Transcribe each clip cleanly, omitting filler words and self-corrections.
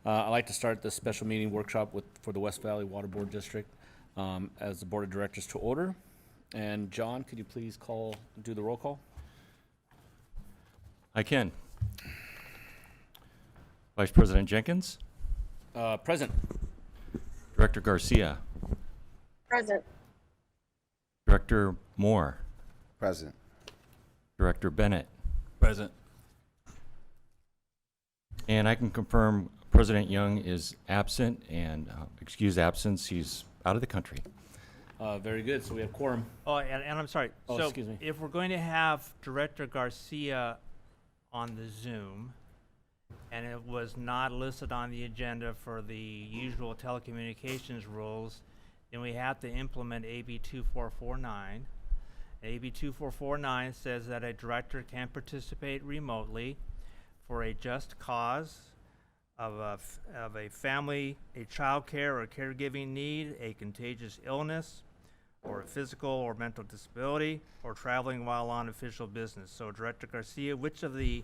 I'd like to start this special meeting workshop for the West Valley Water Board District as the Board of Directors to order. And John, could you please do the roll call? I can. Vice President Jenkins, Present. Director Garcia, Present. Director Moore, Present. Director Bennett, Present. and I can confirm President Young is absent and excused absence. He's out of the country. Very good. So we have quorum. Oh, and I'm sorry. Oh, So excuse me. if we're going to have Director Garcia on the Zoom, and it was not listed on the agenda for the usual telecommunications rules, then we have to implement AB 2449. AB 2449 says that a director can participate remotely for a just cause of a family, a child care or caregiving need, a contagious illness, or a physical or mental disability, or traveling while on official business. So Director Garcia, which of the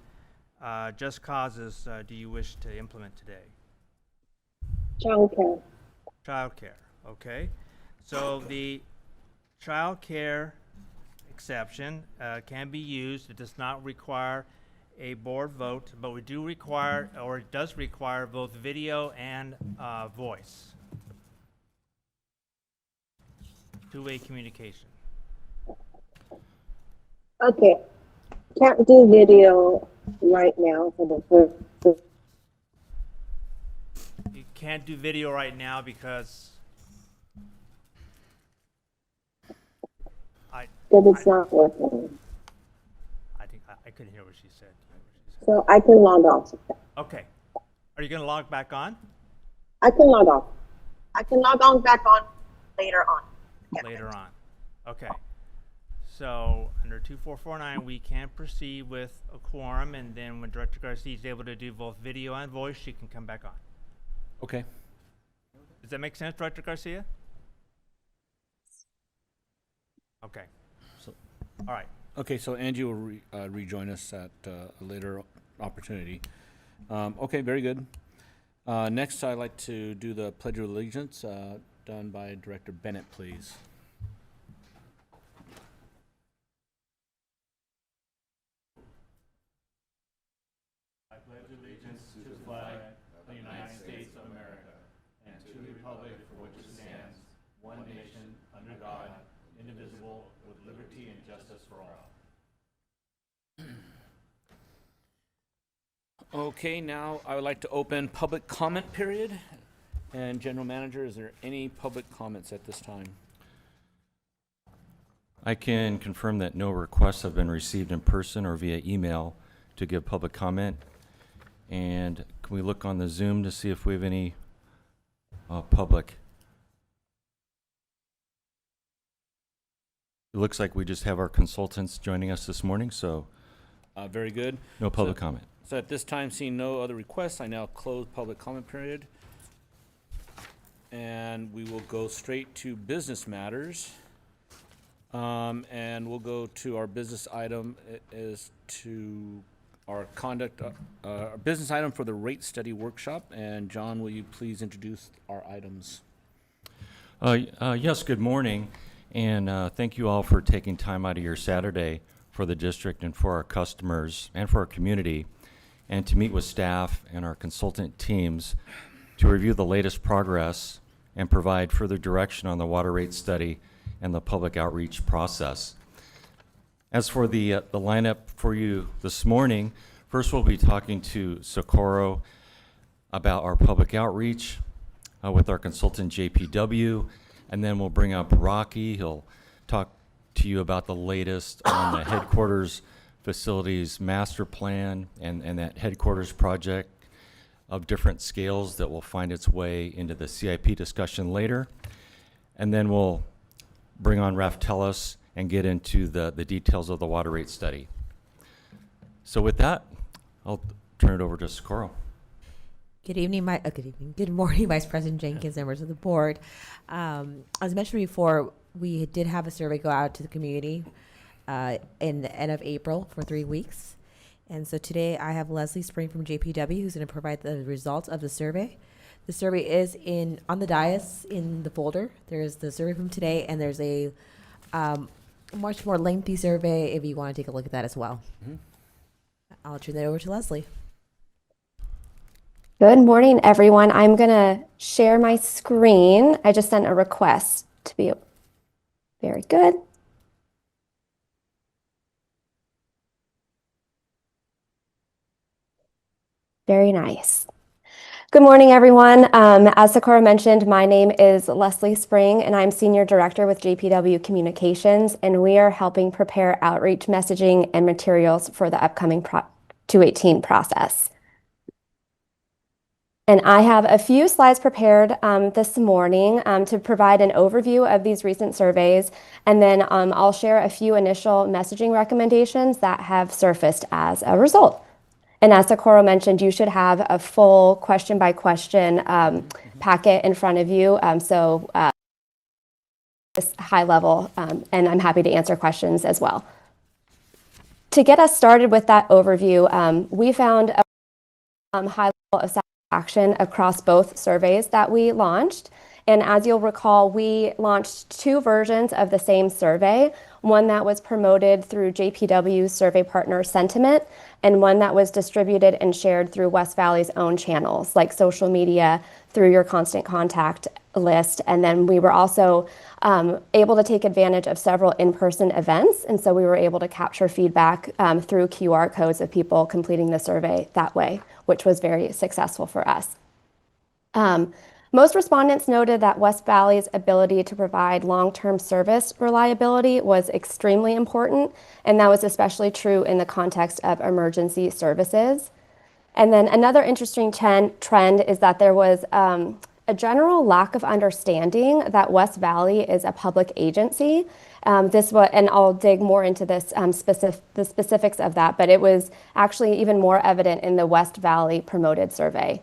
just causes do you wish to implement today? Childcare. Child care, okay. So the child care exception can be used. It does not require a board vote, but we do require, or it does require, both video and voice. Two-way communication. Okay. Can't do video right now for the first. You can't do video right now because That it's not working. I think I couldn't hear what she said. So I can log off. Okay. Are you going to log back on I can log off. I can log on back on later on. later on? Okay. So under 2449, we can proceed with a quorum, and then when Director Garcia is able to do both video and voice, she can come back on. Okay. Does that make sense, Director Garcia? Okay. So- All right. Okay, so Angie will rejoin us at a later opportunity. Okay, very good. Next, I'd like to do the Pledge of Allegiance done by Director Bennett, please. I pledge allegiance to the flag of the United States of America and to the republic for which it stands, one nation, under God, indivisible, with liberty and justice for all. Okay, now I would like to open public comment period. And General Manager, is there any public comments at this time? I can confirm that no requests have been received in person or via email to give public comment. And can we look on the Zoom to see if we have any public? It looks like we just have our consultants joining us this morning, so Very good. no public comment. So at this time, seeing no other requests, I now close public comment period. And we will go straight to business matters. And we'll go to our business item is to our conduct, our business item for the rate study workshop. And John, will you please introduce our items? Yes, good morning, and thank you all for taking time out of your Saturday for the district and for our customers and for our community, and to meet with staff and our consultant teams to review the latest progress and provide further direction on the water rate study and the public outreach process. As for the lineup for you this morning, first we'll be talking to Socorro about our public outreach with our consultant JPW, and then we'll bring up Rocky. He'll talk to you about the latest on the headquarters facilities master plan and that headquarters project of different scales that will find its way into the CIP discussion later. And then we'll bring on Raf Tellis and get into the details of the water rate study. So with that, I'll turn it over to Socorro. Good evening, good morning, Vice President Jenkins, members of the board. As mentioned before, we did have a survey go out to the community in the end of April for 3 weeks. And so today I have Leslie Spring from JPW who's going to provide the results of the survey. The survey is on the dais in the folder. There's the survey from today, and there's a much more lengthy survey if you want to take a look at that as well. I'll turn that over to Leslie. Good morning, everyone. I'm going to share my screen. I just sent a request to be very good. Very nice. Good morning, everyone. As Sakura mentioned, my name is Leslie Spring, and I'm Senior Director with JPW Communications, and we are helping prepare outreach messaging and materials for the upcoming Prop 218 process. And I have a few slides prepared this morning to provide an overview of these recent surveys, and then I'll share a few initial messaging recommendations that have surfaced as a result. And as Sakura mentioned, you should have a full question-by-question packet in front of you, so it's high level, and I'm happy to answer questions as well. To get us started with that overview, we found a high level of satisfaction across both surveys that we launched. And as you'll recall, we launched 2 versions of the same survey, one that was promoted through JPW's survey partner Sentiment, and one that was distributed and shared through West Valley's own channels, like social media, through your constant contact list. And then we were also able to take advantage of several in-person events. And so we were able to capture feedback through QR codes of people completing the survey that way, which was very successful for us. Most respondents noted that West Valley's ability to provide long-term service reliability was extremely important, and that was especially true in the context of emergency services. And then another interesting trend is that there was a general lack of understanding that West Valley is a public agency. And I'll dig more into this the specifics of that, but it was actually even more evident in the West Valley promoted survey.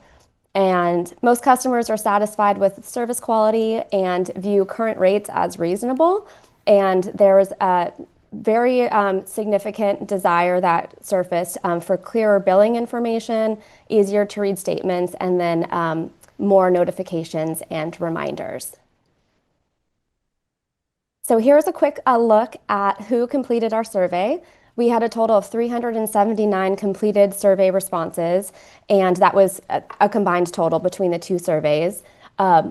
And most customers are satisfied with service quality and view current rates as reasonable. And there was a very significant desire that surfaced for clearer billing information, easier to read statements, and then more notifications and reminders. So here's a quick look at who completed our survey. We had a total of 379 completed survey responses, and that was a combined total between the 2 surveys.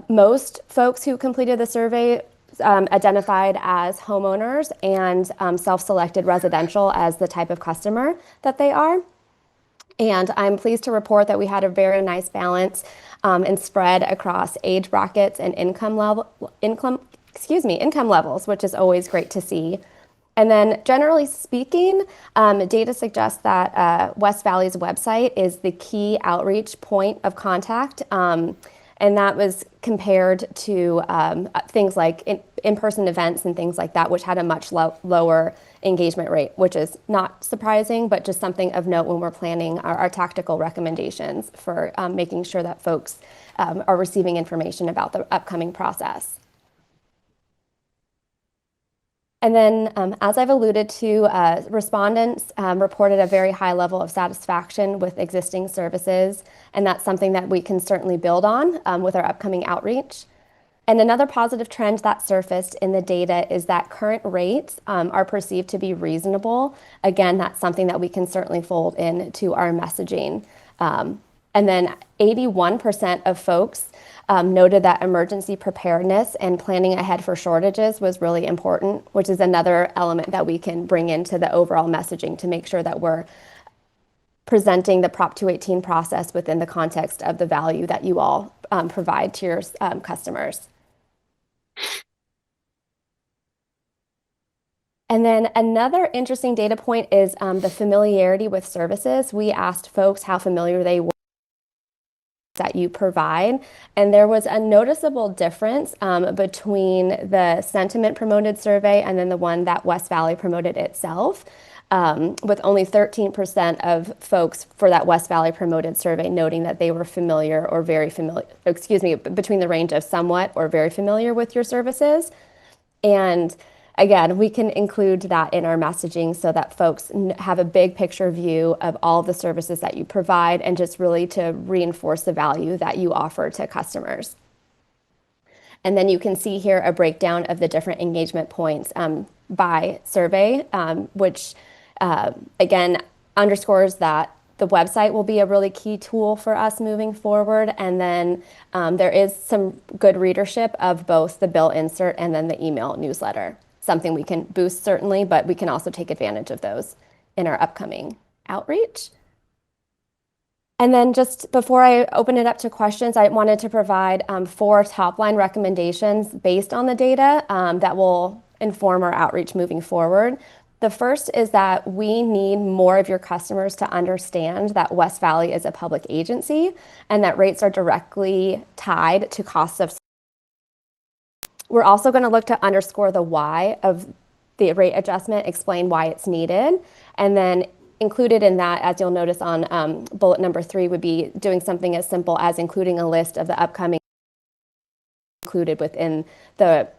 Most folks who completed the survey identified as homeowners and self-selected residential as the type of customer that they are. And I'm pleased to report that we had a very nice balance and spread across age brackets and income levels, which is always great to see. And then generally speaking, data suggests that West Valley's website is the key outreach point of contact. And that was compared to things like in-person events and things like that, which had a much lower engagement rate, which is not surprising, but just something of note when we're planning our tactical recommendations for making sure that folks are receiving information about the upcoming process. And then, as I've alluded to, respondents reported a very high level of satisfaction with existing services, and that's something that we can certainly build on with our upcoming outreach. And another positive trend that surfaced in the data is that current rates are perceived to be reasonable. Again, that's something that we can certainly fold into our messaging. And then 81% of folks noted that emergency preparedness and planning ahead for shortages was really important, which is another element that we can bring into the overall messaging to make sure that we're presenting the Prop 218 process within the context of the value that you all provide to your customers. And then another interesting data point is the familiarity with services. We asked folks how familiar they were that you provide, and there was a noticeable difference between the Sentiment promoted survey and then the one that West Valley promoted itself, with only 13% of folks for that West Valley promoted survey noting that they were familiar or very familiar, between the range of somewhat or very familiar with your services. And again, we can include that in our messaging so that folks have a big picture view of all of the services that you provide and just really to reinforce the value that you offer to customers. And then you can see here a breakdown of the different engagement points by survey, which again underscores that the website will be a really key tool for us moving forward. And then there is some good readership of both the bill insert and then the email newsletter. Something we can boost certainly, but we can also take advantage of those in our upcoming outreach. And then just before I open it up to questions, I wanted to provide 4 top-line recommendations based on the data that will inform our outreach moving forward. The first is that we need more of your customers to understand that West Valley is a public agency and that rates are directly tied to costs of. We're also going to look to underscore the why of the rate adjustment, explain why it's needed, and then included in that, as you'll notice on bullet number 3, would be doing something as simple as including a list of the upcoming included within the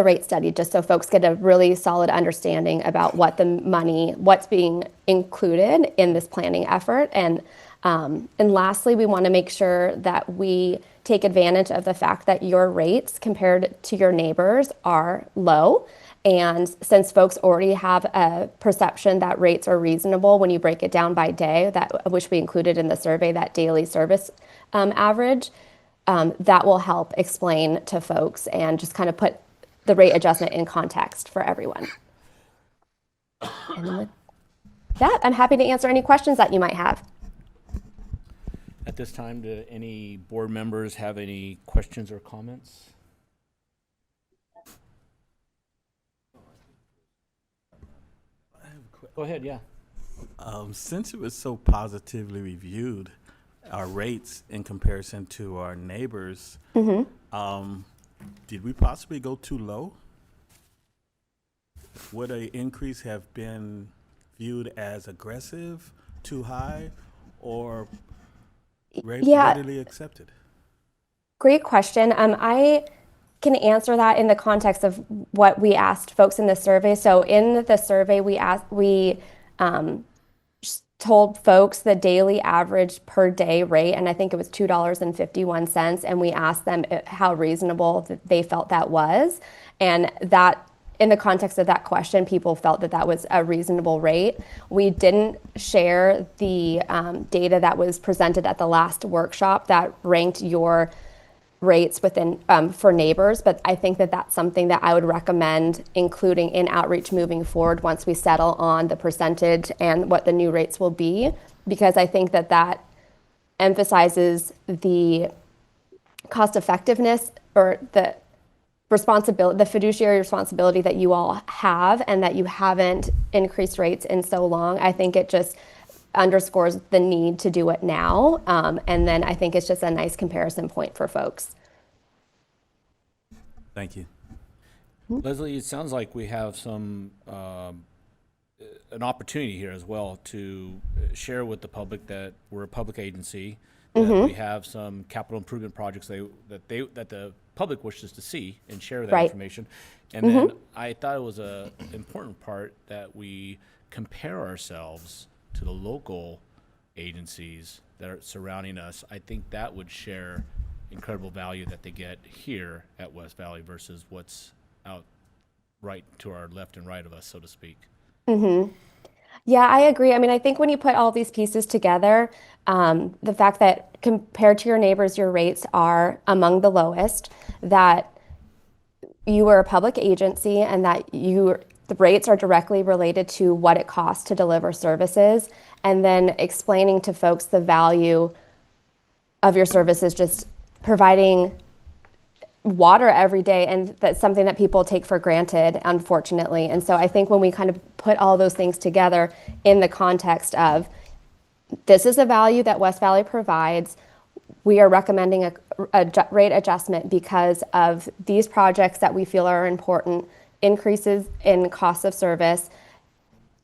rate study, just so folks get a really solid understanding about what's being included in this planning effort. And lastly, we want to make sure that we take advantage of the fact that your rates compared to your neighbors are low. And since folks already have a perception that rates are reasonable when you break it down by day, which we included in the survey, that daily service average, that will help explain to folks and just kind of put the rate adjustment in context for everyone. And with that, I'm happy to answer any questions that you might have. At this time, do any board members have any questions or comments? Go ahead, yeah. Since it was so positively reviewed, our rates in comparison to our neighbors, did we possibly go too low? Would an increase have been viewed as aggressive, too high, or readily accepted? Great question. I can answer that in the context of what we asked folks in the survey. So in the survey, we told folks the daily average per day rate, and I think it was $2.51, and we asked them how reasonable they felt that was. And that, in the context of that question, people felt that that was a reasonable rate. We didn't share the data that was presented at the last workshop that ranked your rates within for neighbors, but I think that that's something that I would recommend including in outreach moving forward once we settle on the percentage and what the new rates will be, because I think that that emphasizes the cost effectiveness or the responsibility, the fiduciary responsibility that you all have, and that you haven't increased rates in so long. I think it just underscores the need to do it now. And then I think it's just a nice comparison point for folks. Thank you. Leslie, it sounds like we have some an opportunity here as well to share with the public that we're a public agency, that we have some capital improvement projects that the public wishes to see and share that information. And then I thought it was an important part that we compare ourselves to the local agencies that are surrounding us. I think that would share incredible value that they get here at West Valley versus what's out right to our left and right of us, so to speak. Yeah, I agree. I mean, I think when you put all these pieces together, the fact that compared to your neighbors, your rates are among the lowest, that you are a public agency and that the rates are directly related to what it costs to deliver services, and then explaining to folks the value of your services, just providing water every day, and that's something that people take for granted, unfortunately. And so I think when we kind of put all those things together in the context of this is a value that West Valley provides, we are recommending a rate adjustment because of these projects that we feel are important, increases in cost of service,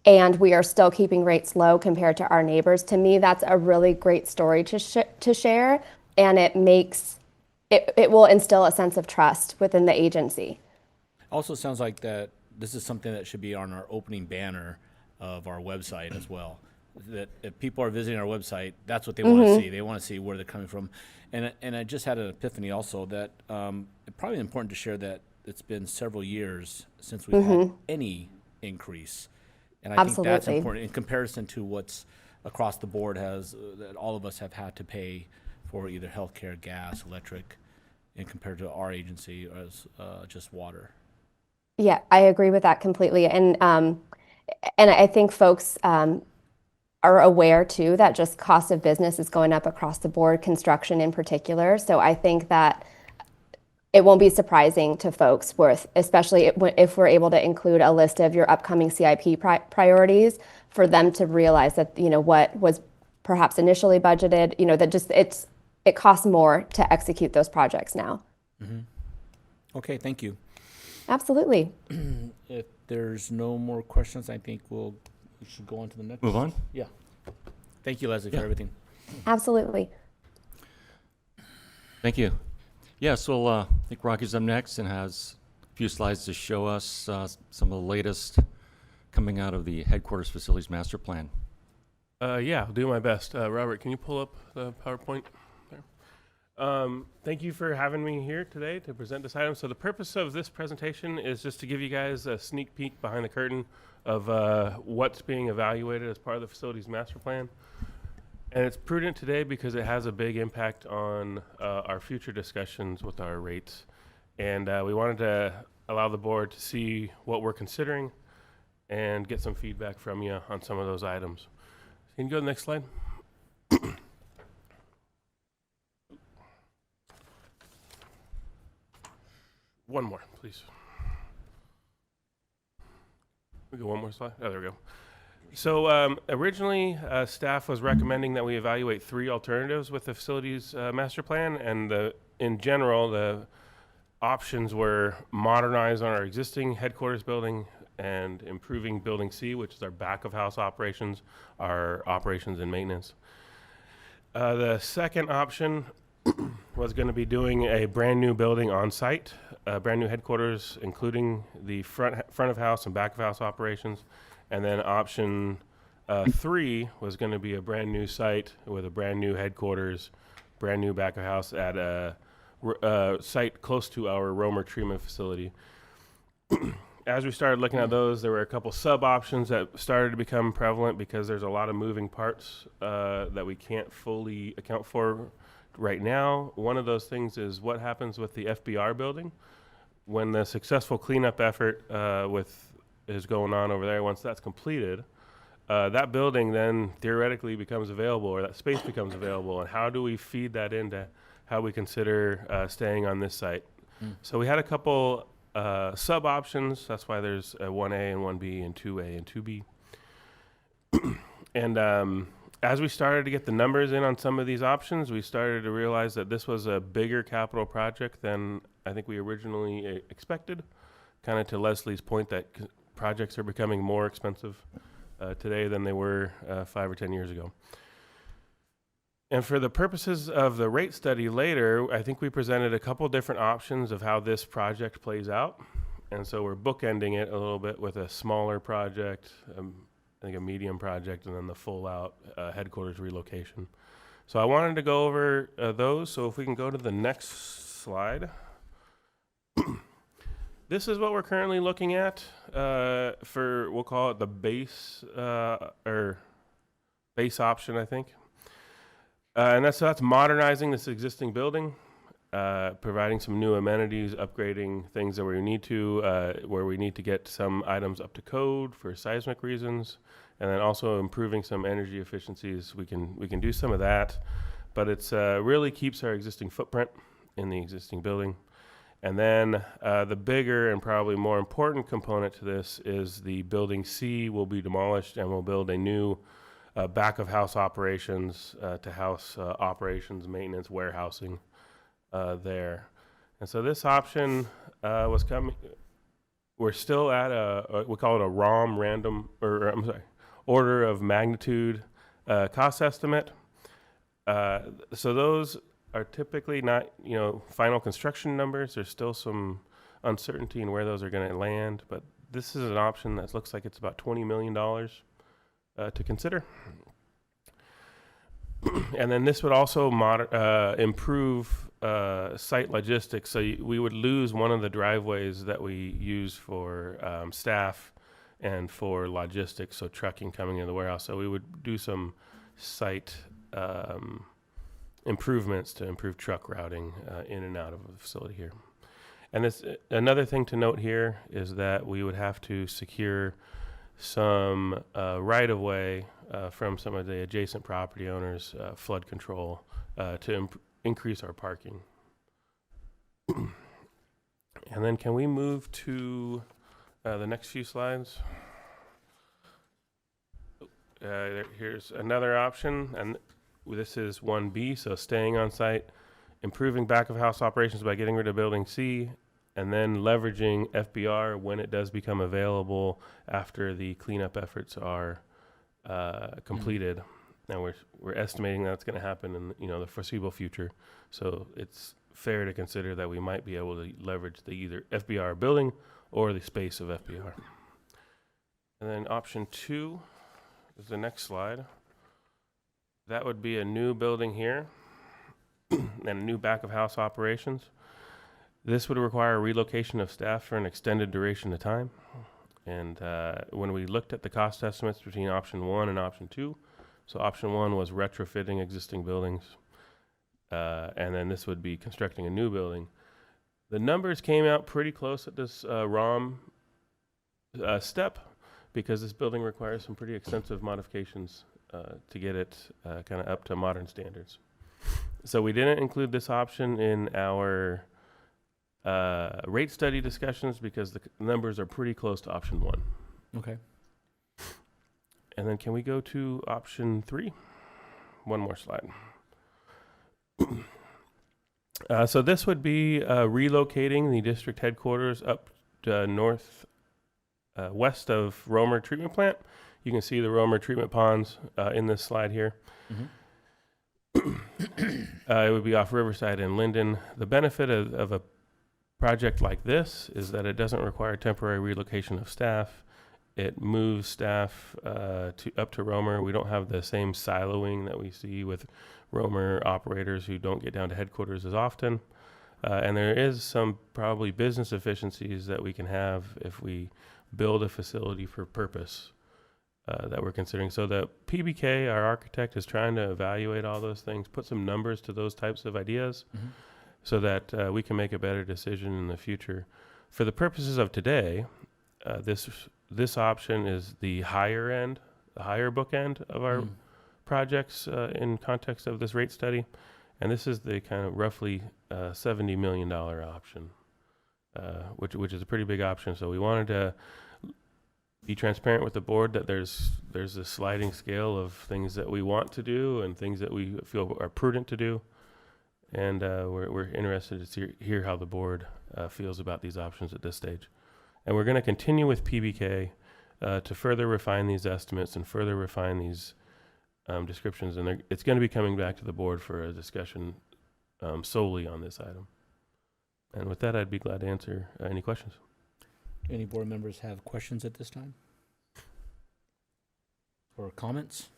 and we are still keeping rates low compared to our neighbors. To me, that's a really great story to share, and it will instill a sense of trust within the agency. Also sounds like that this is something that should be on our opening banner of our website as well. That if people are visiting our website, that's what they want to see. They want to see where they're coming from. And I just had an epiphany also that it's probably important to share that it's been several years since we've had any increase. And I think that's Absolutely. important in comparison to what's across the board that all of us have had to pay for either healthcare, gas, electric, and compared to our agency as just water. Yeah, I agree with that completely. And I think folks are aware too that just cost of business is going up across the board, construction in particular. So I think that it won't be surprising to folks, especially if we're able to include a list of your upcoming CIP priorities, for them to realize that, what was perhaps initially budgeted, that just it costs more to execute those projects now. Okay, thank you. Absolutely. If there's no more questions, I think we should go on to the next. Move on? Yeah. Thank you, Leslie, Yeah. for everything. Absolutely. Thank you. Yes, well, I think Rocky's up next and has a few slides to show us some of the latest coming out of the headquarters facilities master plan. Yeah, I'll do my best. Robert, can you pull up the PowerPoint there? Thank you for having me here today to present this item. So the purpose of this presentation is just to give you guys a sneak peek behind the curtain of what's being evaluated as part of the facilities master plan. And it's prudent today because it has a big impact on our future discussions with our rates. And we wanted to allow the board to see what we're considering and get some feedback from you on some of those items. Can you go to the next slide? One more, please. We go one more slide. Oh, there we go. So originally, staff was recommending that we evaluate 3 alternatives with the facilities master plan, and in general, the options were modernize on our existing headquarters building and improving Building C, which is our back of house operations, our operations and maintenance. The second option was going to be doing a brand new building on site, brand new headquarters, including the front of house and back of house operations. And then option 3 was going to be a brand new site with a brand new headquarters, brand new back of house at a site close to our Romer treatment facility. As we started looking at those, there were a couple sub options that started to become prevalent because there's a lot of moving parts that we can't fully account for right now. One of those things is what happens with the FBR building when the successful cleanup effort is going on over there. Once that's completed, that building then theoretically becomes available, or that space becomes available. And how do we feed that into how we consider staying on this site? So we had a couple sub options. That's why there's a 1A and 1B and 2A and 2B. And as we started to get the numbers in on some of these options, we started to realize that this was a bigger capital project than I think we originally expected. Kind of to Leslie's point that projects are becoming more expensive today than they were 5 or 10 years ago. And for the purposes of the rate study later, I think we presented a couple different options of how this project plays out. And so we're bookending it a little bit with a smaller project, I think a medium project, and then the full out headquarters relocation. So I wanted to go over those. So if we can go to the next slide. This is what we're currently looking at for, we'll call it the base or base option, I think. And that's modernizing this existing building, providing some new amenities, upgrading things that we need to, where we need to get some items up to code for seismic reasons, and then also improving some energy efficiencies. We can do some of that, but it's really keeps our existing footprint in the existing building. And then the bigger and probably more important component to this is the Building C will be demolished, and we'll build a new back of house operations to house operations, maintenance, warehousing there. And so this option was coming. We're still at we call it a ROM, order of magnitude cost estimate. So those are typically not, final construction numbers. There's still some uncertainty in where those are going to land, but this is an option that looks like it's about $20 million to consider. And then this would also improve site logistics. So we would lose one of the driveways that we use for staff and for logistics, so trucking coming into the warehouse. So we would do some site improvements to improve truck routing in and out of the facility here. And this another thing to note here is that we would have to secure some right-of-way from some of the adjacent property owners, flood control, to increase our parking. And then can we move to the next few slides? Here's another option, and this is 1B, so staying on site, improving back-of-house operations by getting rid of Building C, and then leveraging FBR when it does become available after the cleanup efforts are completed. Now we're estimating that's going to happen in the foreseeable future. So it's fair to consider that we might be able to leverage the either FBR building or the space of FBR. And then option 2 is the next slide. That would be a new building here and a new back of house operations. This would require relocation of staff for an extended duration of time. And when we looked at the cost estimates between option 1 and option 2, so option 1 was retrofitting existing buildings, and then this would be constructing a new building. The numbers came out pretty close at this ROM step, because this building requires some pretty extensive modifications to get it kind of up to modern standards. So we didn't include this option in our rate study discussions because the numbers are pretty close to option 1. Okay. And then can we go to option 3? One more slide. So this would be relocating the district headquarters up to west of Romer Treatment Plant. You can see the Romer Treatment Ponds in this slide here. It would be off Riverside and Linden. The benefit of a project like this is that it doesn't require temporary relocation of staff. It moves staff up to Romer. We don't have the same siloing that we see with Romer operators who don't get down to headquarters as often. And there is some probably business efficiencies that we can have if we build a facility for purpose that we're considering. So the PBK, our architect, is trying to evaluate all those things, put some numbers to those types of ideas so that we can make a better decision in the future. For the purposes of today, this option is the higher end, the higher bookend of our projects in context of this rate study. And this is the kind of roughly $70 million option, which is a pretty big option. So we wanted to be transparent with the board that there's a sliding scale of things that we want to do and things that we feel are prudent to do. And we're interested to hear how the board feels about these options at this stage. And we're going to continue with PBK to further refine these estimates and further refine these descriptions. And it's going to be coming back to the board for a discussion solely on this item. And with that, I'd be glad to answer any questions. Any board members have questions at this time? Or comments?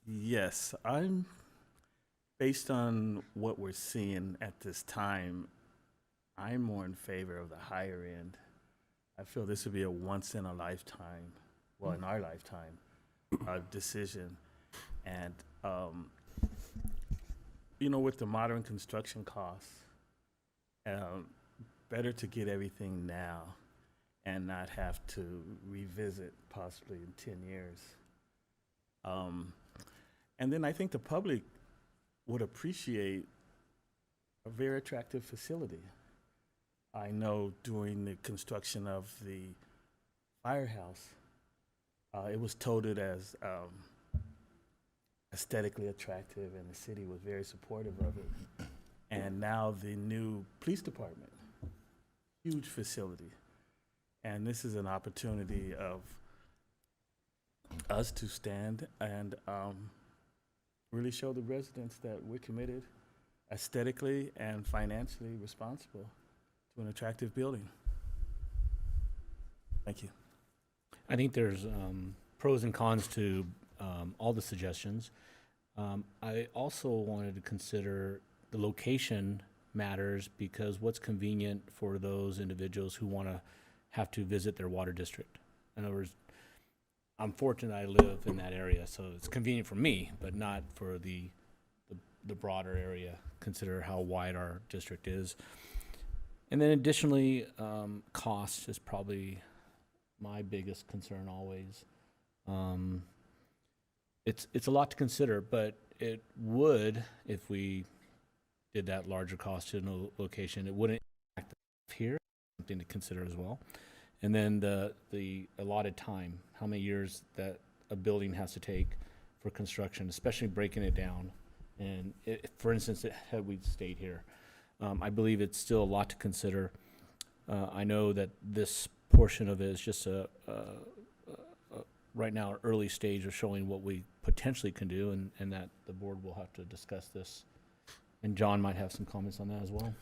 Yes, based on what we're seeing at this time, I'm more in favor of the higher end. I feel this would be a once in a lifetime, well, in our lifetime, decision. And, with the modern construction costs, better to get everything now and not have to revisit possibly in 10 years. And then I think the public would appreciate a very attractive facility. I know during the construction of the firehouse, it was touted as aesthetically attractive, and the city was very supportive of it. And now the new police department, huge facility. And this is an opportunity of us to stand and really show the residents that we're committed, aesthetically and financially responsible to an attractive building. Thank you. I think there's pros and cons to all the suggestions. I also wanted to consider the location matters, because what's convenient for those individuals who want to have to visit their water district. In other words, I'm fortunate I live in that area, so it's convenient for me, but not for the broader area. Consider how wide our district is. And then additionally, cost is probably my biggest concern always. It's a lot to consider, but it would, if we did that larger cost to a location, it wouldn't impact here, something to consider as well. And then the allotted time, how many years that a building has to take for construction, especially breaking it down. And for instance, had we stayed here, I believe it's still a lot to consider. I know that this portion of it is just right now, an early stage of showing what we potentially can do, and that the board will have to discuss this. And John might have some comments on that as well.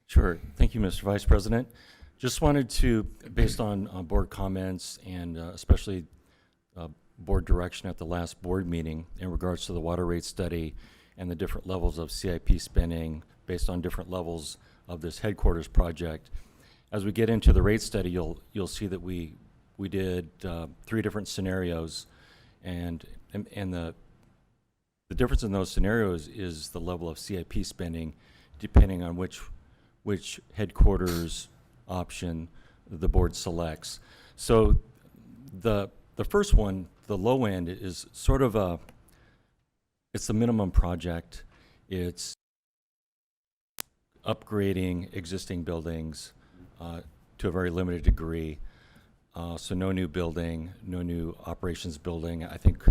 Sure. Thank you, Mr. Vice President. Just wanted to, based on board comments and especially board direction at the last board meeting in regards to the water rate study and the different levels of CIP spending based on different levels of this headquarters project. As we get into the rate study, you'll see that we did 3 different scenarios, and the difference in those scenarios is the level of CIP spending, depending on which headquarters option the board selects. So the first one, the low end, is sort of it's the minimum project. It's upgrading existing buildings to a very limited degree. So no new building, no new operations building. I think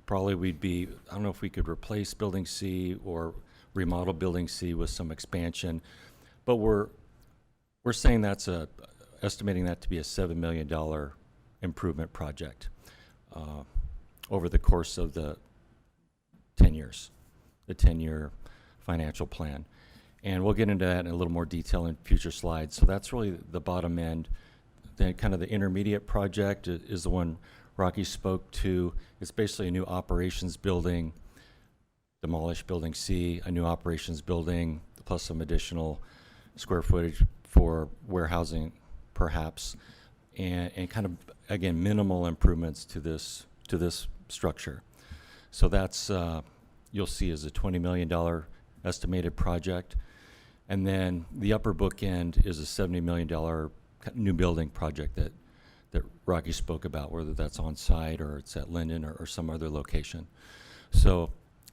probably we'd be, I don't know if we could replace Building C or remodel Building C with some expansion, but we're saying that's estimating that to be a $7 million improvement project over the course of the 10 years, the 10-year financial plan. And we'll get into that in a little more detail in future slides. So that's really the bottom end. Then kind of the intermediate project is the one Rocky spoke to. It's basically a new operations building, demolish Building C, a new operations building, plus some additional square footage for warehousing, perhaps, and kind of, again, minimal improvements to this structure. So that's, you'll see, is a $20 million estimated project. And then the upper bookend is a $70 million new building project that Rocky spoke about, whether that's on site or it's at Linden or some other location. So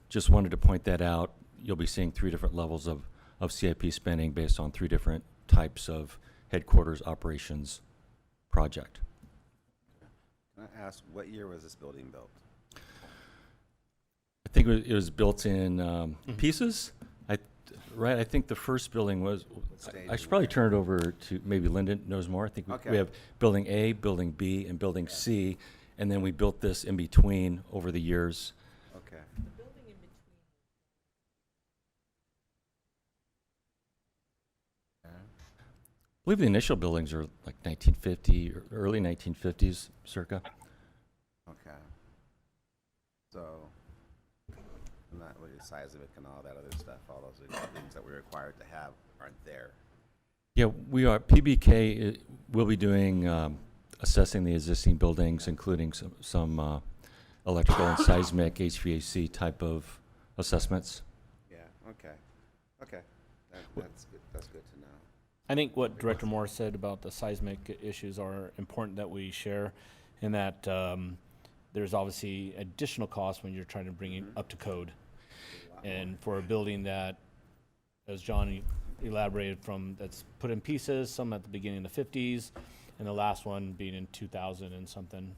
just wanted to point that out. You'll be seeing 3 different levels of CIP spending based on 3 different types of headquarters operations project. Can I ask, what year was this building built? I think it was built in pieces. I think the first building was, I should probably turn it over to maybe Lyndon knows more. I think we have Building A, Building B, and Building C, and then we built this in between over the years. Okay. I believe the initial buildings are like 1950 or early 1950s, circa. Okay. So, and that, with the size of it and all that other stuff, all those things that we're required to have aren't there. Yeah, we are. PBK will be doing assessing the existing buildings, including some electrical and seismic HVAC type of assessments. Yeah. Okay. Okay. That's good. That's good to know. I think what Director Morris said about the seismic issues are important that we share, in that there's obviously additional costs when you're trying to bring it up to code. And for a building that, as John elaborated from, that's put in pieces, some at the beginning of the 50s, and the last one being in 2000 and something,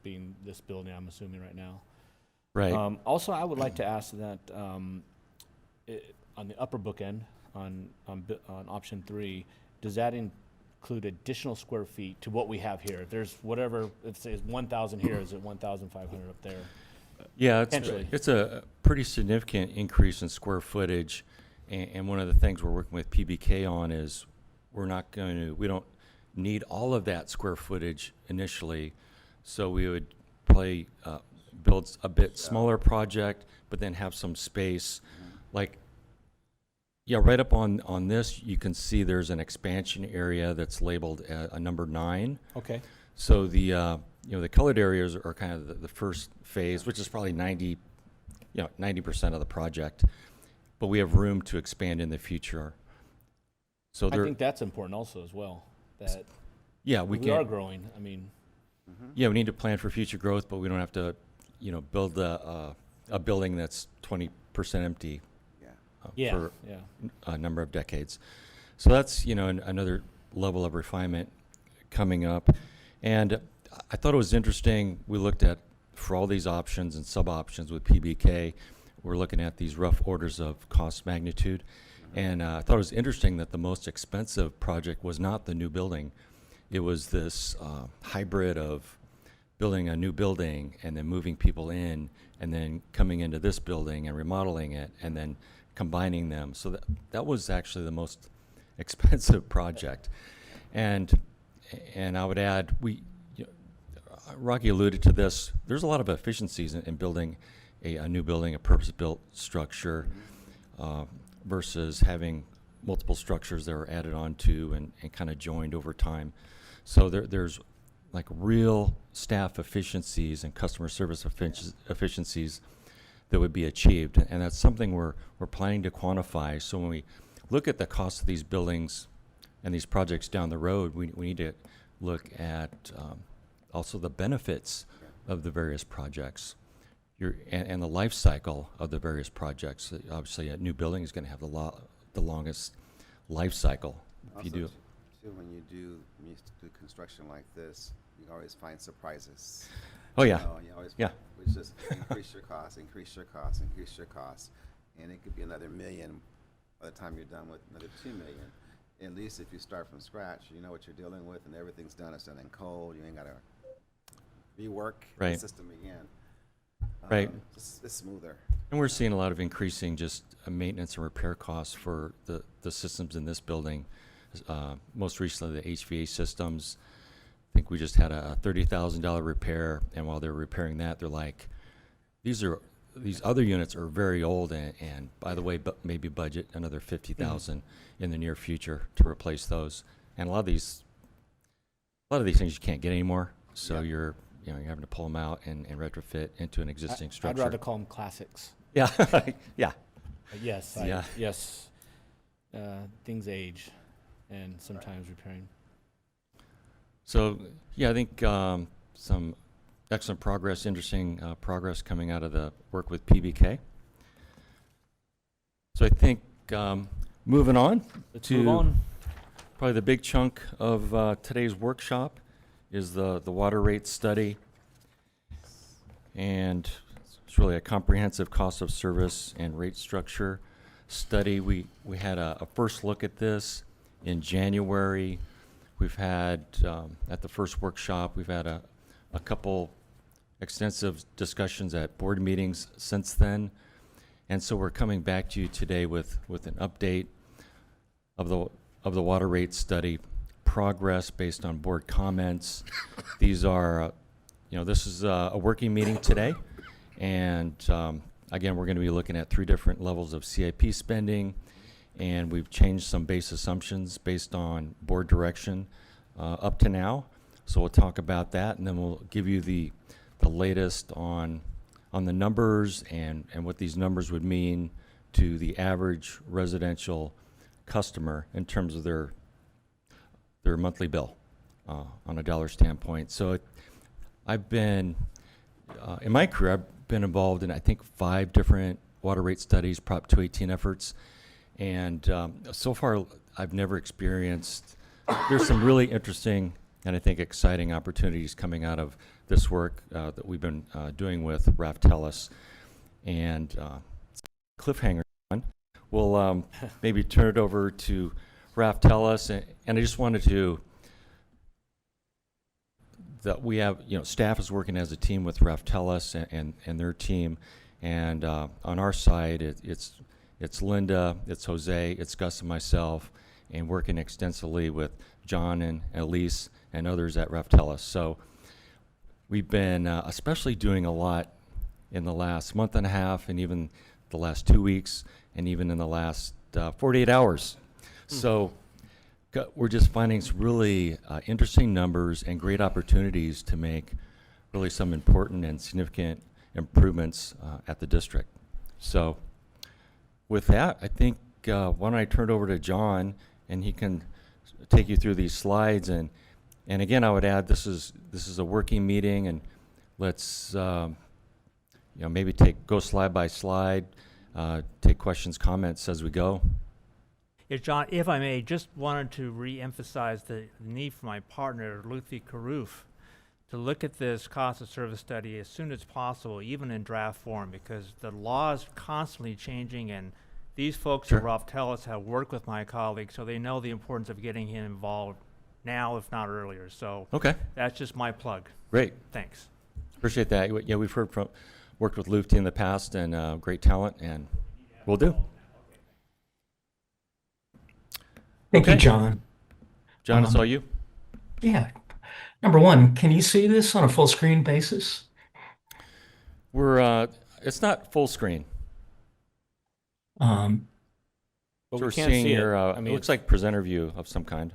being this building I'm assuming right now. Right. Also, I would like to ask that on the upper bookend, on option 3, does that include additional square feet to what we have here? If there's whatever, if it's 1,000 here, is it 1,500 up there? Yeah, it's a pretty significant increase in square footage, And one of the things we're working with PBK on is we don't need all of that square footage initially. So we would probably build a bit smaller project, but then have some space. Like, yeah, right up on this, you can see there's an expansion area that's labeled a number 9. Okay. So the the colored areas are kind of the first phase, which is probably 90% of the project. But we have room to expand in the future. So I think that's important also as well, that yeah, we are growing. I mean, yeah, we need to plan for future growth, but we don't have to, build a building that's 20% empty for a number of decades. So that's, another level of refinement coming up. And I thought it was interesting, we looked at, for all these options and sub-options with PBK, we're looking at these rough orders of cost magnitude. And I thought it was interesting that the most expensive project was not the new building. It was this hybrid of building a new building and then moving people in and then coming into this building and remodeling it and then combining them. So that was actually the most expensive project. And I would add, Rocky alluded to this, there's a lot of efficiencies in building a new building, a purpose-built structure, versus having multiple structures that are added onto and kind of joined over time. So there's like real staff efficiencies and customer service efficiencies that would be achieved. And that's something we're planning to quantify. So when we look at the cost of these buildings and these projects down the road, we need to look at also the benefits of the various projects. And the life cycle of the various projects. Obviously, a new building is going to have the longest life cycle. If you do, too, when you do construction like this, you always find surprises. Oh yeah, You always yeah. just increase your costs, increase your costs, increase your costs, and it could be another $1 million by the time you're done with another $2 million. At least if you start from scratch, you know what you're dealing with, and everything's done. It's done in code. You ain't got to rework the system again. Right. It's smoother. And we're seeing a lot of increasing just maintenance and repair costs for the systems in this building. Most recently, the HVAC systems. I think we just had a $30,000 repair, and while they're repairing that, they're like, these other units are very old, and by the way, maybe budget another $50,000 in the near future to replace those. And a lot of these things you can't get anymore, so you're having to pull them out and retrofit into an existing structure. I'd rather call them classics. Yeah, yeah. Yes, Yeah. yes. Things age, and sometimes repairing. So, yeah, I think some excellent progress, interesting progress coming out of the work with PBK. So I think moving on Let's to move on. probably the big chunk of today's workshop is the water rate study. And it's really a comprehensive cost of service and rate structure study. We had a first look at this in January. We've had, at the first workshop, we've had a couple extensive discussions at board meetings since then. And so we're coming back to you today with an update of the water rate study progress based on board comments. These are, this is a working meeting today. And again, we're going to be looking at 3 different levels of CIP spending. And we've changed some base assumptions based on board direction up to now. So we'll talk about that, and then we'll give you the latest on the numbers and what these numbers would mean to the average residential customer in terms of their monthly bill on a dollar standpoint. So I've been, in my career, I've been involved in, I think, 5 different water rate studies, Prop 218 efforts. And so far, I've never experienced, there's some really interesting and I think exciting opportunities coming out of this work that we've been doing with Raftellus. And cliffhanger on, we'll maybe turn it over to Raftellus. And I just wanted to, that we have, staff is working as a team with Raftellus and their team. And on our side, it's It's Linda, it's Jose, it's Gus and myself, and working extensively with John and Elise and others at Raftellus. So we've been especially doing a lot in the last month and a half, and even the last 2 weeks, and even in the last 48 hours. So we're just finding some really interesting numbers and great opportunities to make really some important and significant improvements at the district. So with that, I think why don't I turn it over to John, and he can take you through these slides. And again, I would add, this is a working meeting, and let's maybe go slide by slide, take questions, comments as we go. Yeah, John, if I may, just wanted to re-emphasize the need for my partner, Luthi Karuf, to look at this cost of service study as soon as possible, even in draft form, because the law is constantly changing, and these folks at Raftellus have worked with my colleagues, so they know the importance of getting him involved now, if not earlier. So that's just my plug. Great. Thanks. Appreciate that. Yeah, we've worked with Luthi in the past, and great talent, and we'll do. Thank you, John. John, it's all you. Yeah. Number one, can you see this on a full screen basis? It's not full screen. But So we we're can't seeing see your, it. it looks like presenter view of some kind.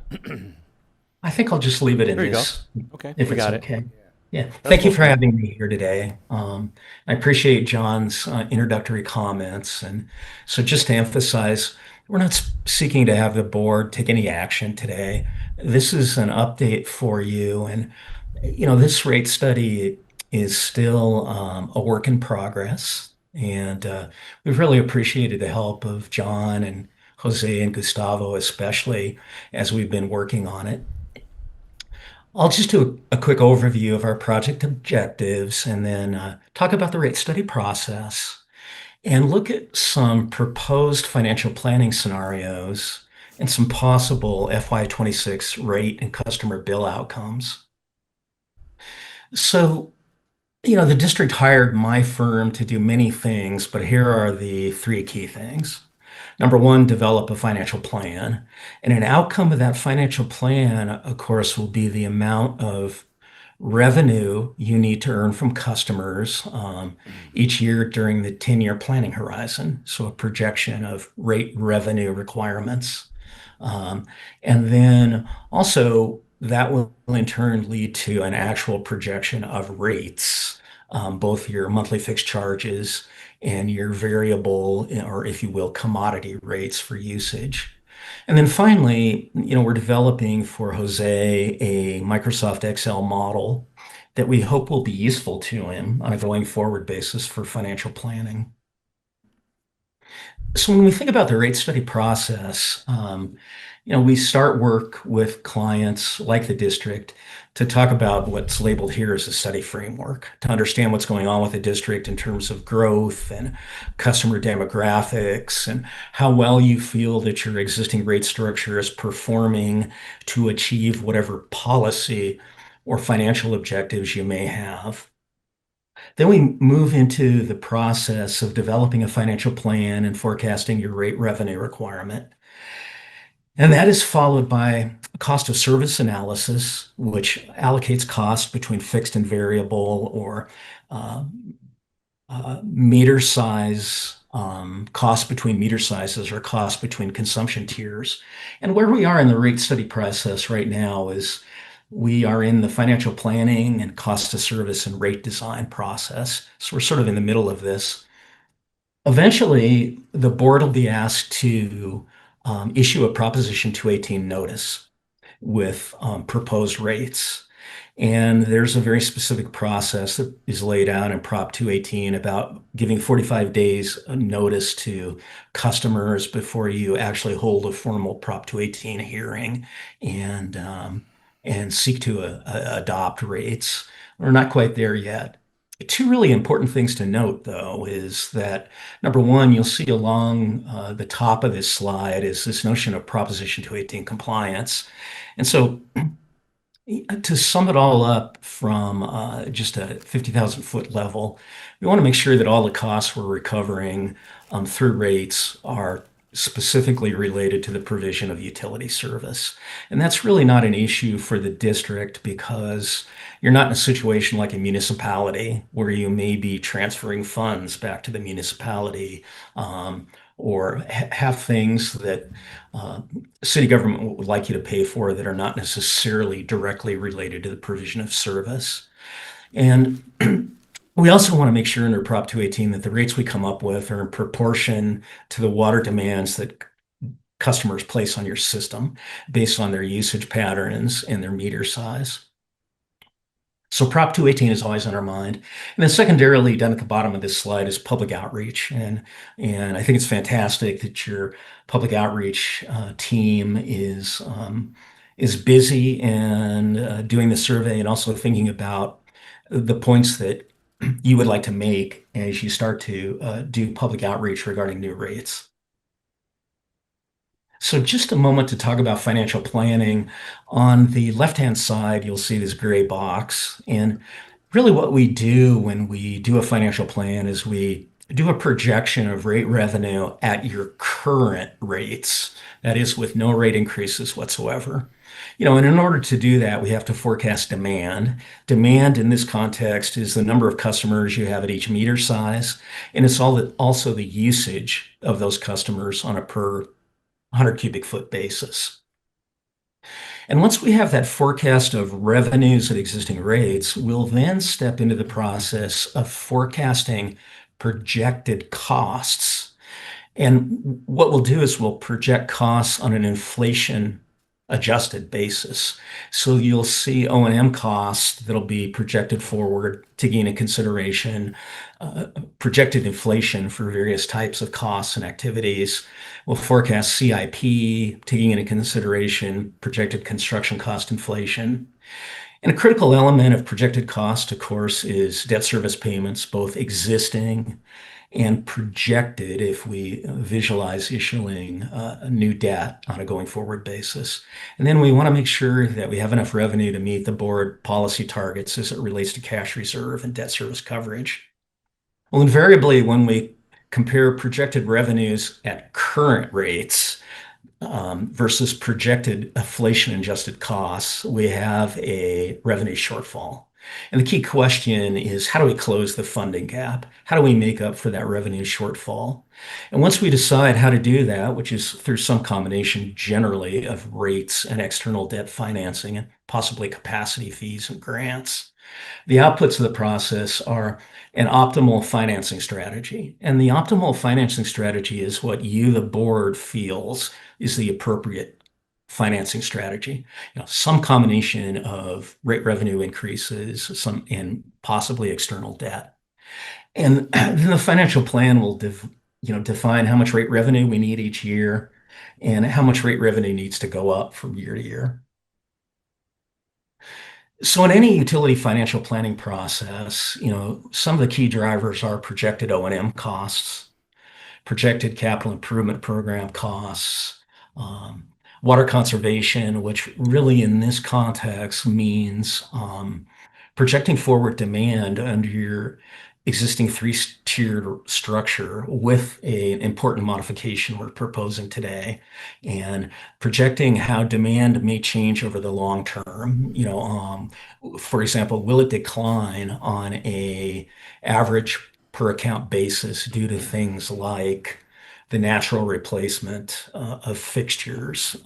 I think I'll just leave it in There you go. this, Okay, if we it's got it. okay. Yeah. Thank you for having me here today. I appreciate John's introductory comments. And so just to emphasize, we're not seeking to have the board take any action today. This is an update for you. And, this rate study is still a work in progress. And we've really appreciated the help of John and Jose and Gustavo, especially as we've been working on it. I'll just do a quick overview of our project objectives and then talk about the rate study process and look at some proposed financial planning scenarios and some possible FY26 rate and customer bill outcomes. So, the district hired my firm to do many things, but here are the three key things. Number one, develop a financial plan. And an outcome of that financial plan, of course, will be the amount of revenue you need to earn from customers each year during the 10-year planning horizon. So a projection of rate revenue requirements. And then also that will in turn lead to an actual projection of rates, both your monthly fixed charges and your variable, or if you will, commodity rates for usage. And then finally, we're developing for Jose a Microsoft Excel model that we hope will be useful to him on a going forward basis for financial planning. So when we think about the rate study process, we start work with clients like the district to talk about what's labeled here as a study framework, to understand what's going on with the district in terms of growth and customer demographics and how well you feel that your existing rate structure is performing to achieve whatever policy or financial objectives you may have. Then we move into the process of developing a financial plan and forecasting your rate revenue requirement. And that is followed by a cost of service analysis, which allocates cost between fixed and variable or meter size, cost between meter sizes or cost between consumption tiers. And where we are in the rate study process right now is we are in the financial planning and cost of service and rate design process. So we're sort of in the middle of this. Eventually, the board will be asked to issue a Proposition 218 notice with proposed rates. And there's a very specific process that is laid out in Prop 218 about giving 45 days notice to customers before you actually hold a formal Prop 218 hearing and seek to adopt rates. We're not quite there yet. Two really important things to note, though, is that number one, you'll see along the top of this slide is this notion of Proposition 218 compliance. And so To sum it all up from just a 50,000 foot level, we want to make sure that all the costs we're recovering through rates are specifically related to the provision of utility service. And that's really not an issue for the district because you're not in a situation like a municipality where you may be transferring funds back to the municipality or have things that city government would like you to pay for that are not necessarily directly related to the provision of service. And we also want to make sure under Prop 218 that the rates we come up with are in proportion to the water demands that customers place on your system based on their usage patterns and their meter size. So Prop 218 is always on our mind. And then secondarily, down at the bottom of this slide is public outreach. And I think it's fantastic that your public outreach team is busy and doing the survey and also thinking about the points that you would like to make as you start to do public outreach regarding new rates. So just a moment to talk about financial planning. On the left-hand side, you'll see this gray box. And really what we do when we do a financial plan is we do a projection of rate revenue at your current rates. That is with no rate increases whatsoever. And in order to do that, we have to forecast demand. Demand in this context is the number of customers you have at each meter size. And it's also the usage of those customers on a per 100 cubic foot basis. And once we have that forecast of revenues at existing rates, we'll then step into the process of forecasting projected costs. And what we'll do is we'll project costs on an inflation adjusted basis. So you'll see O&M costs that'll be projected forward, taking into consideration projected inflation for various types of costs and activities. We'll forecast CIP, taking into consideration projected construction cost inflation. And a critical element of projected cost, of course, is debt service payments, both existing and projected if we visualize issuing new debt on a going forward basis. And then we want to make sure that we have enough revenue to meet the board policy targets as it relates to cash reserve and debt service coverage. Well, invariably, when we compare projected revenues at current rates versus projected inflation-adjusted costs, we have a revenue shortfall. And the key question is, how do we close the funding gap? How do we make up for that revenue shortfall? And once we decide how to do that, which is through some combination generally of rates and external debt financing and possibly capacity fees and grants, the outputs of the process are an optimal financing strategy. And the optimal financing strategy is what you, the board, feels is the appropriate financing strategy. Some combination of rate revenue increases, some and possibly external debt. And then the financial plan will define how much rate revenue we need each year and how much rate revenue needs to go up from year to year. So in any utility financial planning process, some of the key drivers are projected O&M costs, projected capital improvement program costs, water conservation, which really in this context means projecting forward demand under your existing three-tiered structure with an important modification we're proposing today, and projecting how demand may change over the long term. For example, will it decline on a average per account basis due to things like the natural replacement of fixtures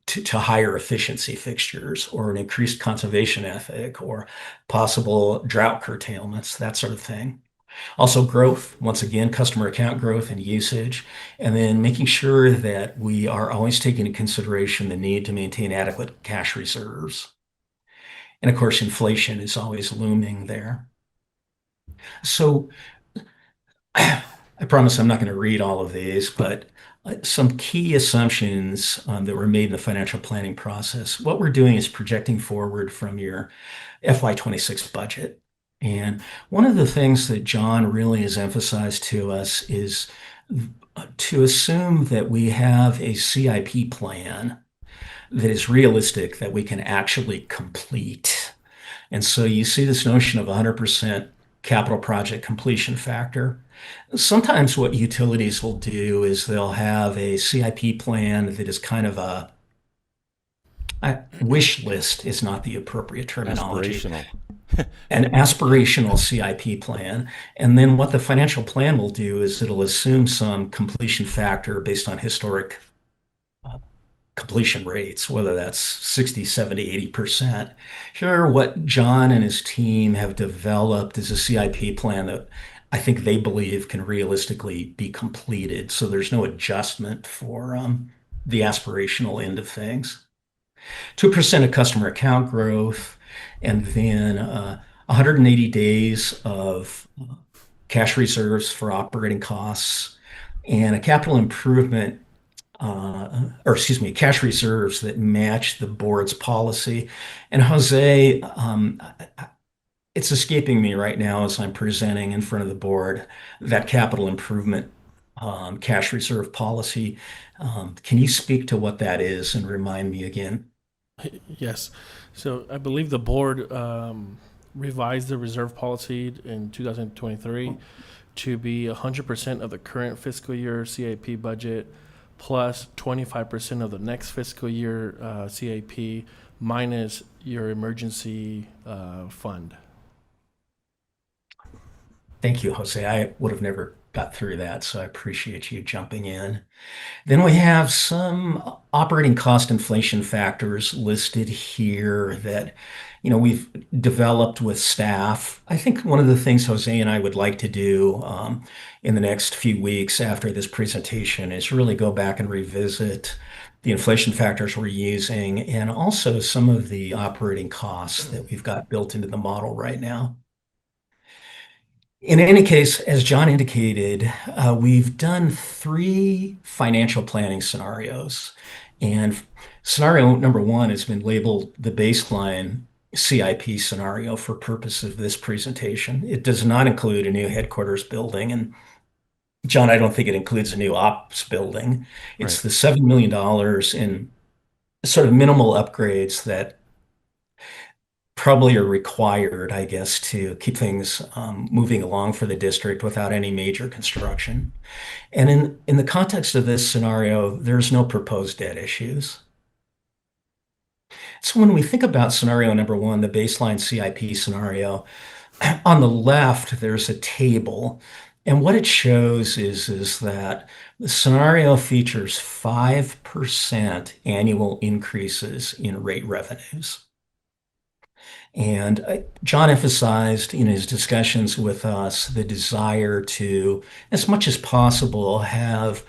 to higher efficiency fixtures, or an increased conservation ethic, or possible drought curtailments, that sort of thing. Also growth, once again, customer account growth and usage, and then making sure that we are always taking into consideration the need to maintain adequate cash reserves. And of course, inflation is always looming there. So I promise I'm not going to read all of these, but some key assumptions that were made in the financial planning process. What we're doing is projecting forward from your FY26 budget. And one of the things that John really has emphasized to us is to assume that we have a CIP plan that is realistic that we can actually complete. And so you see this notion of 100% capital project completion factor. Sometimes what utilities will do is they'll have a CIP plan that is kind of wish list is not the appropriate terminology. Aspirational. An aspirational CIP plan. And then what the financial plan will do is it'll assume some completion factor based on historic completion rates, whether that's 60, 70, 80%. Here, what John and his team have developed is a CIP plan that I think they believe can realistically be completed. So there's no adjustment for the aspirational end of things. 2% of customer account growth, and then 180 days of cash reserves for operating costs, and a capital improvement, cash reserves that match the board's policy. And Jose, it's escaping me right now as I'm presenting in front of the board that capital improvement cash reserve policy. Can you speak to what that is and remind me again? Yes. So I believe the board revised the reserve policy in 2023 to be 100% of the current fiscal year CIP budget plus 25% of the next fiscal year CIP minus your emergency fund. Thank you, Jose. I would have never got through that, so I appreciate you jumping in. Then we have some operating cost inflation factors listed here that, we've developed with staff. I think one of the things Jose and I would like to do in the next few weeks after this presentation is really go back and revisit the inflation factors we're using and also some of the operating costs that we've got built into the model right now. In any case, as John indicated, we've done 3 financial planning scenarios. And scenario number 1 has been labeled the baseline CIP scenario for purpose of this presentation. It does not include a new headquarters building. And John, I don't think it includes a new ops building. It's the $7 million in sort of minimal upgrades that probably are required, I guess, to keep things moving along for the district without any major construction. And in the context of this scenario, there's no proposed debt issues. So when we think about scenario number 1, the baseline CIP scenario, on the left, there's a table. And what it shows is that the scenario features 5% annual increases in rate revenues. And John emphasized in his discussions with us the desire to, as much as possible, have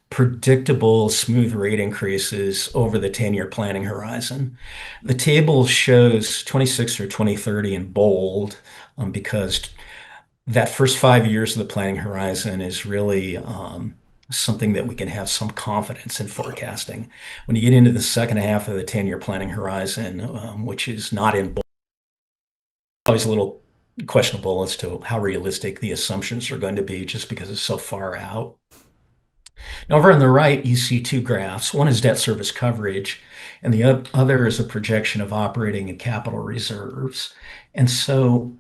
predictable, smooth rate increases over the 10-year planning horizon. The table shows 26 through 2030 in bold because that first 5 years of the planning horizon is really something that we can have some confidence in forecasting. When you get into the second half of the 10-year planning horizon, which is not in bold, always a little questionable as to how realistic the assumptions are going to be just because it's so far out. Now, over on the right, you see 2 graphs. One is debt service coverage, and the other is a projection of operating and capital reserves. And so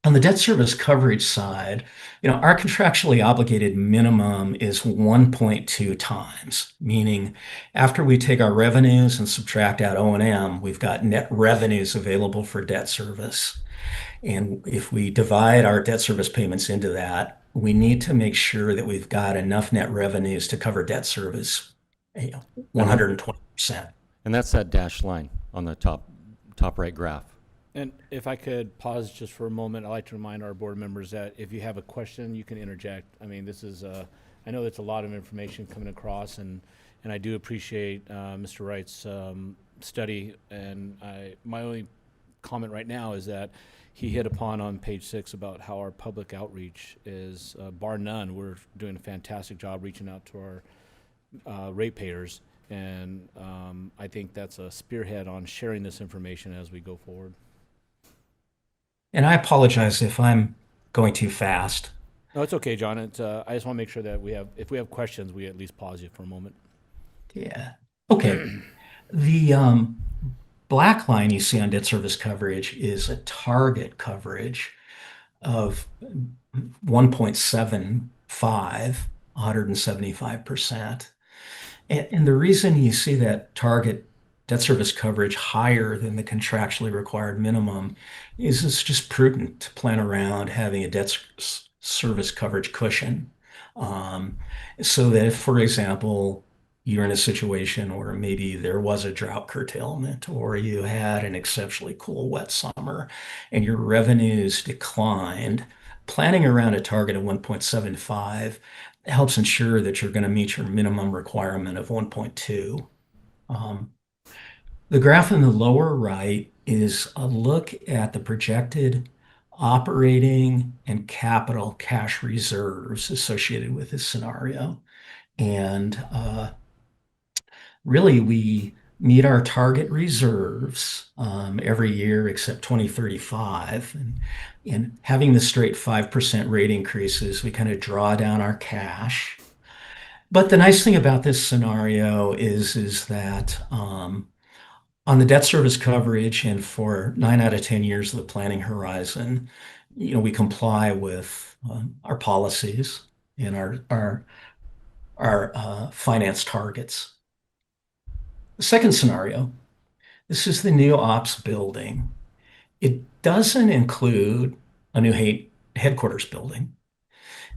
on the debt service coverage side, our contractually obligated minimum is 1.2 times, meaning after we take our revenues and subtract out O&M, we've got net revenues available for debt service. And if we divide our debt service payments into that, we need to make sure that we've got enough net revenues to cover debt service, 120%. And that's that dashed line on the top right graph. And if I could pause just for a moment, I'd like to remind our board members that if you have a question, you can interject. I mean, this is, I know it's a lot of information coming across, and I do appreciate Mr. Wright's study. And my only comment right now is that he hit upon on page 6 about how our public outreach is, bar none, we're doing a fantastic job reaching out to our ratepayers. And I think that's a spearhead on sharing this information as we go forward. And I apologize if I'm going too fast. No, it's okay, John. I just want to make sure that if we have questions, we at least pause you for a moment. Yeah. Okay. The black line you see on debt service coverage is a target coverage of 1.75, 175%. And the reason you see that target debt service coverage higher than the contractually required minimum is it's just prudent to plan around having a service coverage cushion. So that if, for example, you're in a situation where maybe there was a drought curtailment or you had an exceptionally cool wet summer and your revenues declined, planning around a target of 1.75 helps ensure that you're going to meet your minimum requirement of 1.2. The graph in the lower right is a look at the projected operating and capital cash reserves associated with this scenario. And really, we meet our target reserves every year except 2035. And having the straight 5% rate increases, we kind of draw down our cash. But the nice thing about this scenario is that on the debt service coverage and for 9 out of 10 years of the planning horizon, we comply with our policies and our finance targets. The second scenario, this is the new ops building. It doesn't include a new headquarters building.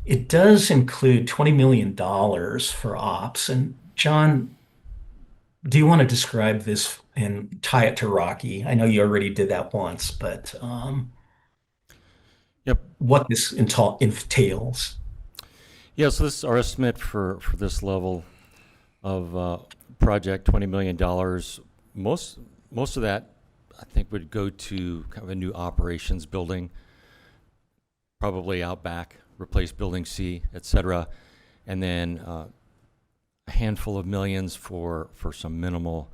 It does include $20 million for ops. And John, do you want to describe this and tie it to Rocky? I know you already did that once, but Yep. what this entails. Yeah, so this is our estimate for this level of project, $20 million. Most of that, I think, would go to kind of a new operations building, probably out back, replace Building C, et cetera. And then a handful of millions for some minimal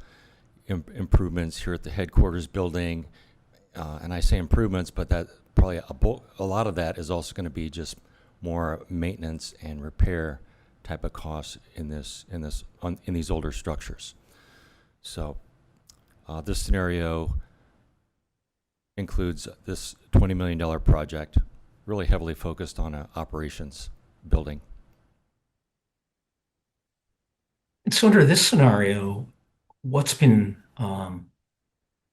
improvements here at the headquarters building. And I say improvements, but that probably a lot of that is also going to be just more maintenance and repair type of costs in these older structures. So this scenario includes this $20 million project, really heavily focused on an operations building. And so under this scenario, what's been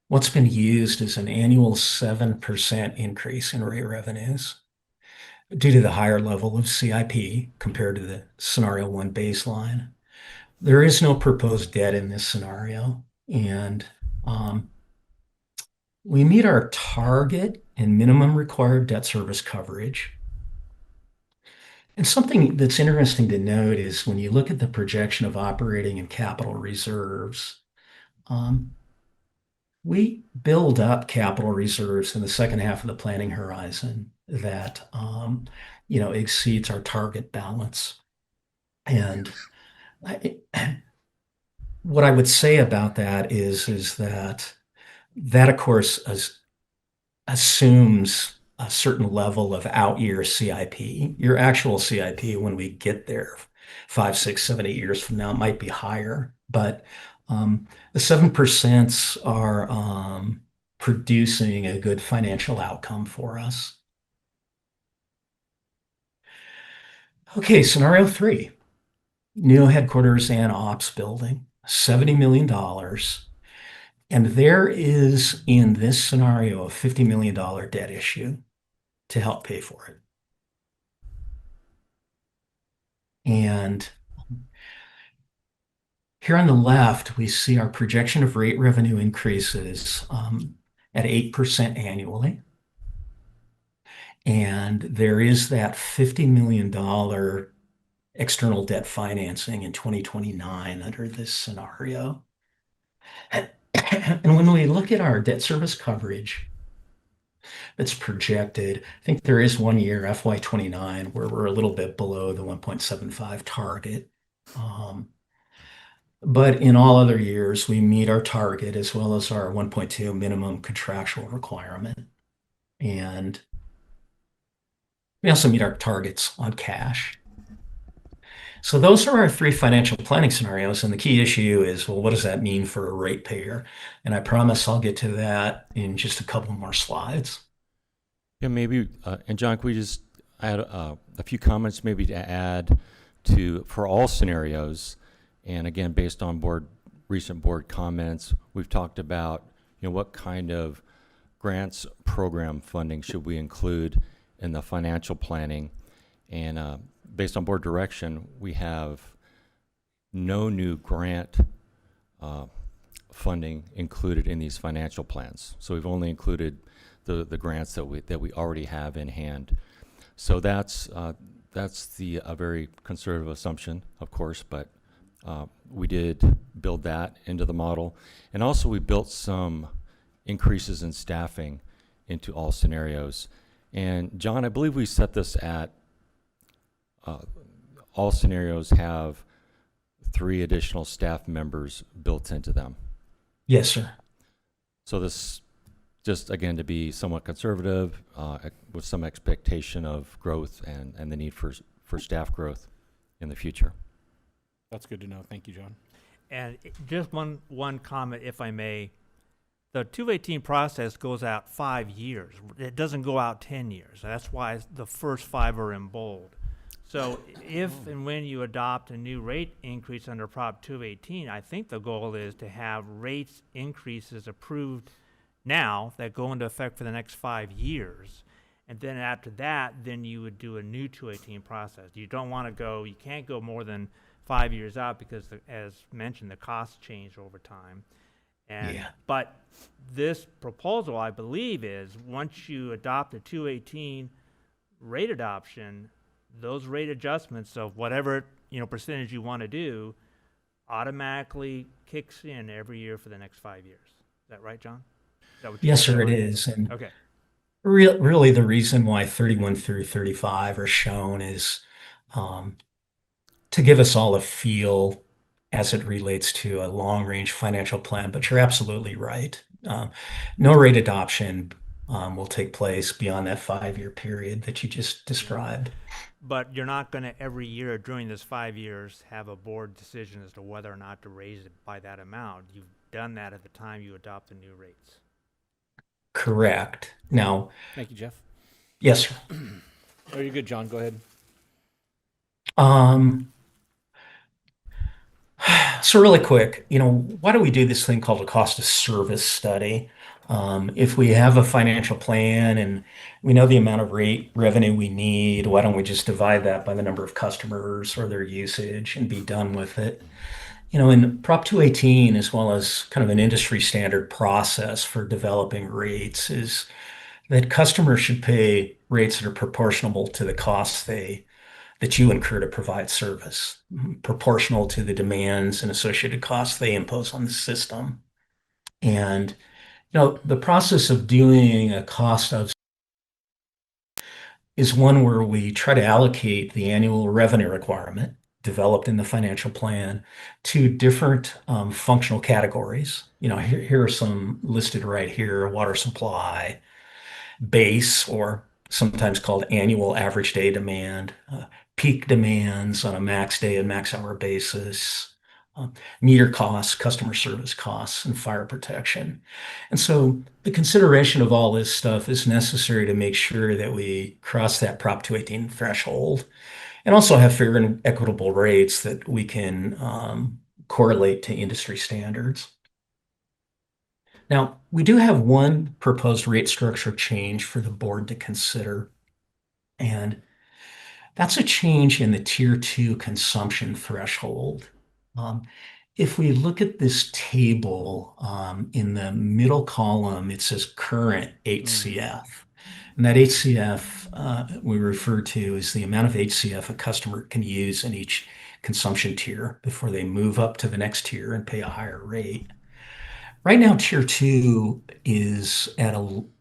used is an annual 7% increase in rate revenues due to the higher level of CIP compared to the scenario 1 baseline. There is no proposed debt in this scenario, and we meet our target and minimum required debt service coverage. And something that's interesting to note is when you look at the projection of operating and capital reserves, we build up capital reserves in the second half of the planning horizon that exceeds our target balance. And what I would say about that is that of course assumes a certain level of out-year CIP. Your actual CIP, when we get there 5, 6, 7, 8 years from now, might be higher, but the 7% are producing a good financial outcome for us. Okay, scenario 3, new headquarters and ops building, $70 million. And there is, in this scenario, a $50 million debt issue to help pay for it. And here on the left, we see our projection of rate revenue increases at 8% annually. And there is that $50 million external debt financing in 2029 under this scenario. And when we look at our debt service coverage that's projected, I think there is one year, FY29, where we're a little bit below the 1.75 target. But in all other years, we meet our target as well as our 1.2 minimum contractual requirement. And we also meet our targets on cash. So those are our three financial planning scenarios. And the key issue is, well, what does that mean for a ratepayer? And I promise I'll get to that in just a couple more slides. Yeah, maybe, and John, could we just add a few comments maybe to add to, for all scenarios? And again, based on recent board comments, we've talked about, what kind of grants program funding should we include in the financial planning. And based on board direction, we have no new grant funding included in these financial plans. So we've only included the grants that we already have in hand. So that's a very conservative assumption, of course, but we did build that into the model. And also we built some increases in staffing into all scenarios. And John, I believe we set this at all scenarios have 3 additional staff members built into them. Yes, sir. So this, just again, to be somewhat conservative, with some expectation of growth and the need for staff growth in the future. That's good to know. Thank you, John. And just one comment, if I may. The 218 process goes out 5 years. It doesn't go out 10 years. That's why the first 5 are in bold. So if and when you adopt a new rate increase under Prop 218, I think the goal is to have rates increases approved now that go into effect for the next 5 years. And then after that, then you would do a new 218 process. You can't go more than 5 years out because, as mentioned, the costs change over time. But this proposal, I believe, is once you adopt a 218 rate adoption, those rate adjustments of whatever percentage you want to do automatically kicks in every year for the next 5 years. Is that right, John? Yes, sir, it is. And okay. Really, the reason why 31 through 35 are shown is to give us all a feel as it relates to a long-range financial plan. But you're absolutely right. No rate adoption will take place beyond that 5-year period that you just described. But you're not going to every year during this 5 years have a board decision as to whether or not to raise it by that amount. You've done that at the time you adopt the new rates. Correct. Now, Thank you, Jeff. yes, sir. Oh, you're good, John. Go ahead. So really quick, why do we do this thing called a cost of service study? If we have a financial plan and we know the amount of revenue we need, why don't we just divide that by the number of customers or their usage and be done with it? In Prop 218, as well as kind of an industry standard process for developing rates, is that customers should pay rates that are proportional to the costs that you incur to provide service, proportional to the demands and associated costs they impose on the system. And the process of doing a cost of is one where we try to allocate the annual revenue requirement developed in the financial plan to different functional categories. Here are some listed right here: water supply, base, or sometimes called annual average day demand, peak demands on a max day and max hour basis, meter costs, customer service costs, and fire protection. And so the consideration of all this stuff is necessary to make sure that we cross that Prop 218 threshold and also have fair and equitable rates that we can correlate to industry standards. Now, we do have one proposed rate structure change for the board to consider, and that's a change in the Tier 2 consumption threshold. If we look at this table, in the middle column, it says current HCF. And that HCF we refer to as the amount of HCF a customer can use in each consumption tier before they move up to the next tier and pay a higher rate. Right now, Tier 2 is at 11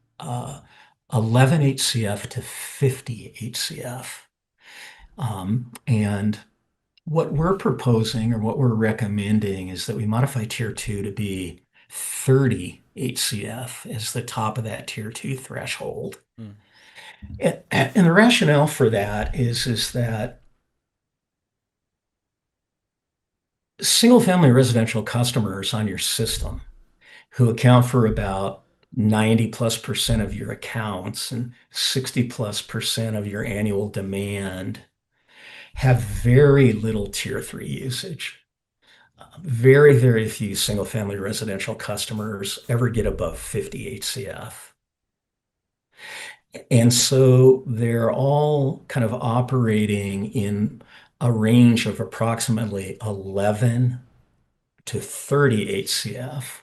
HCF to 50 HCF. And what we're proposing or what we're recommending is that we modify Tier 2 to be 30 HCF as the top of that Tier 2 threshold. And, the rationale for that is that single-family residential customers on your system who account for about 90+% of your accounts and 60+% of your annual demand have very little Tier 3 usage. Very, very few single-family residential customers ever get above 50 HCF. And so they're all kind of operating in a range of approximately 11 to 30 HCF.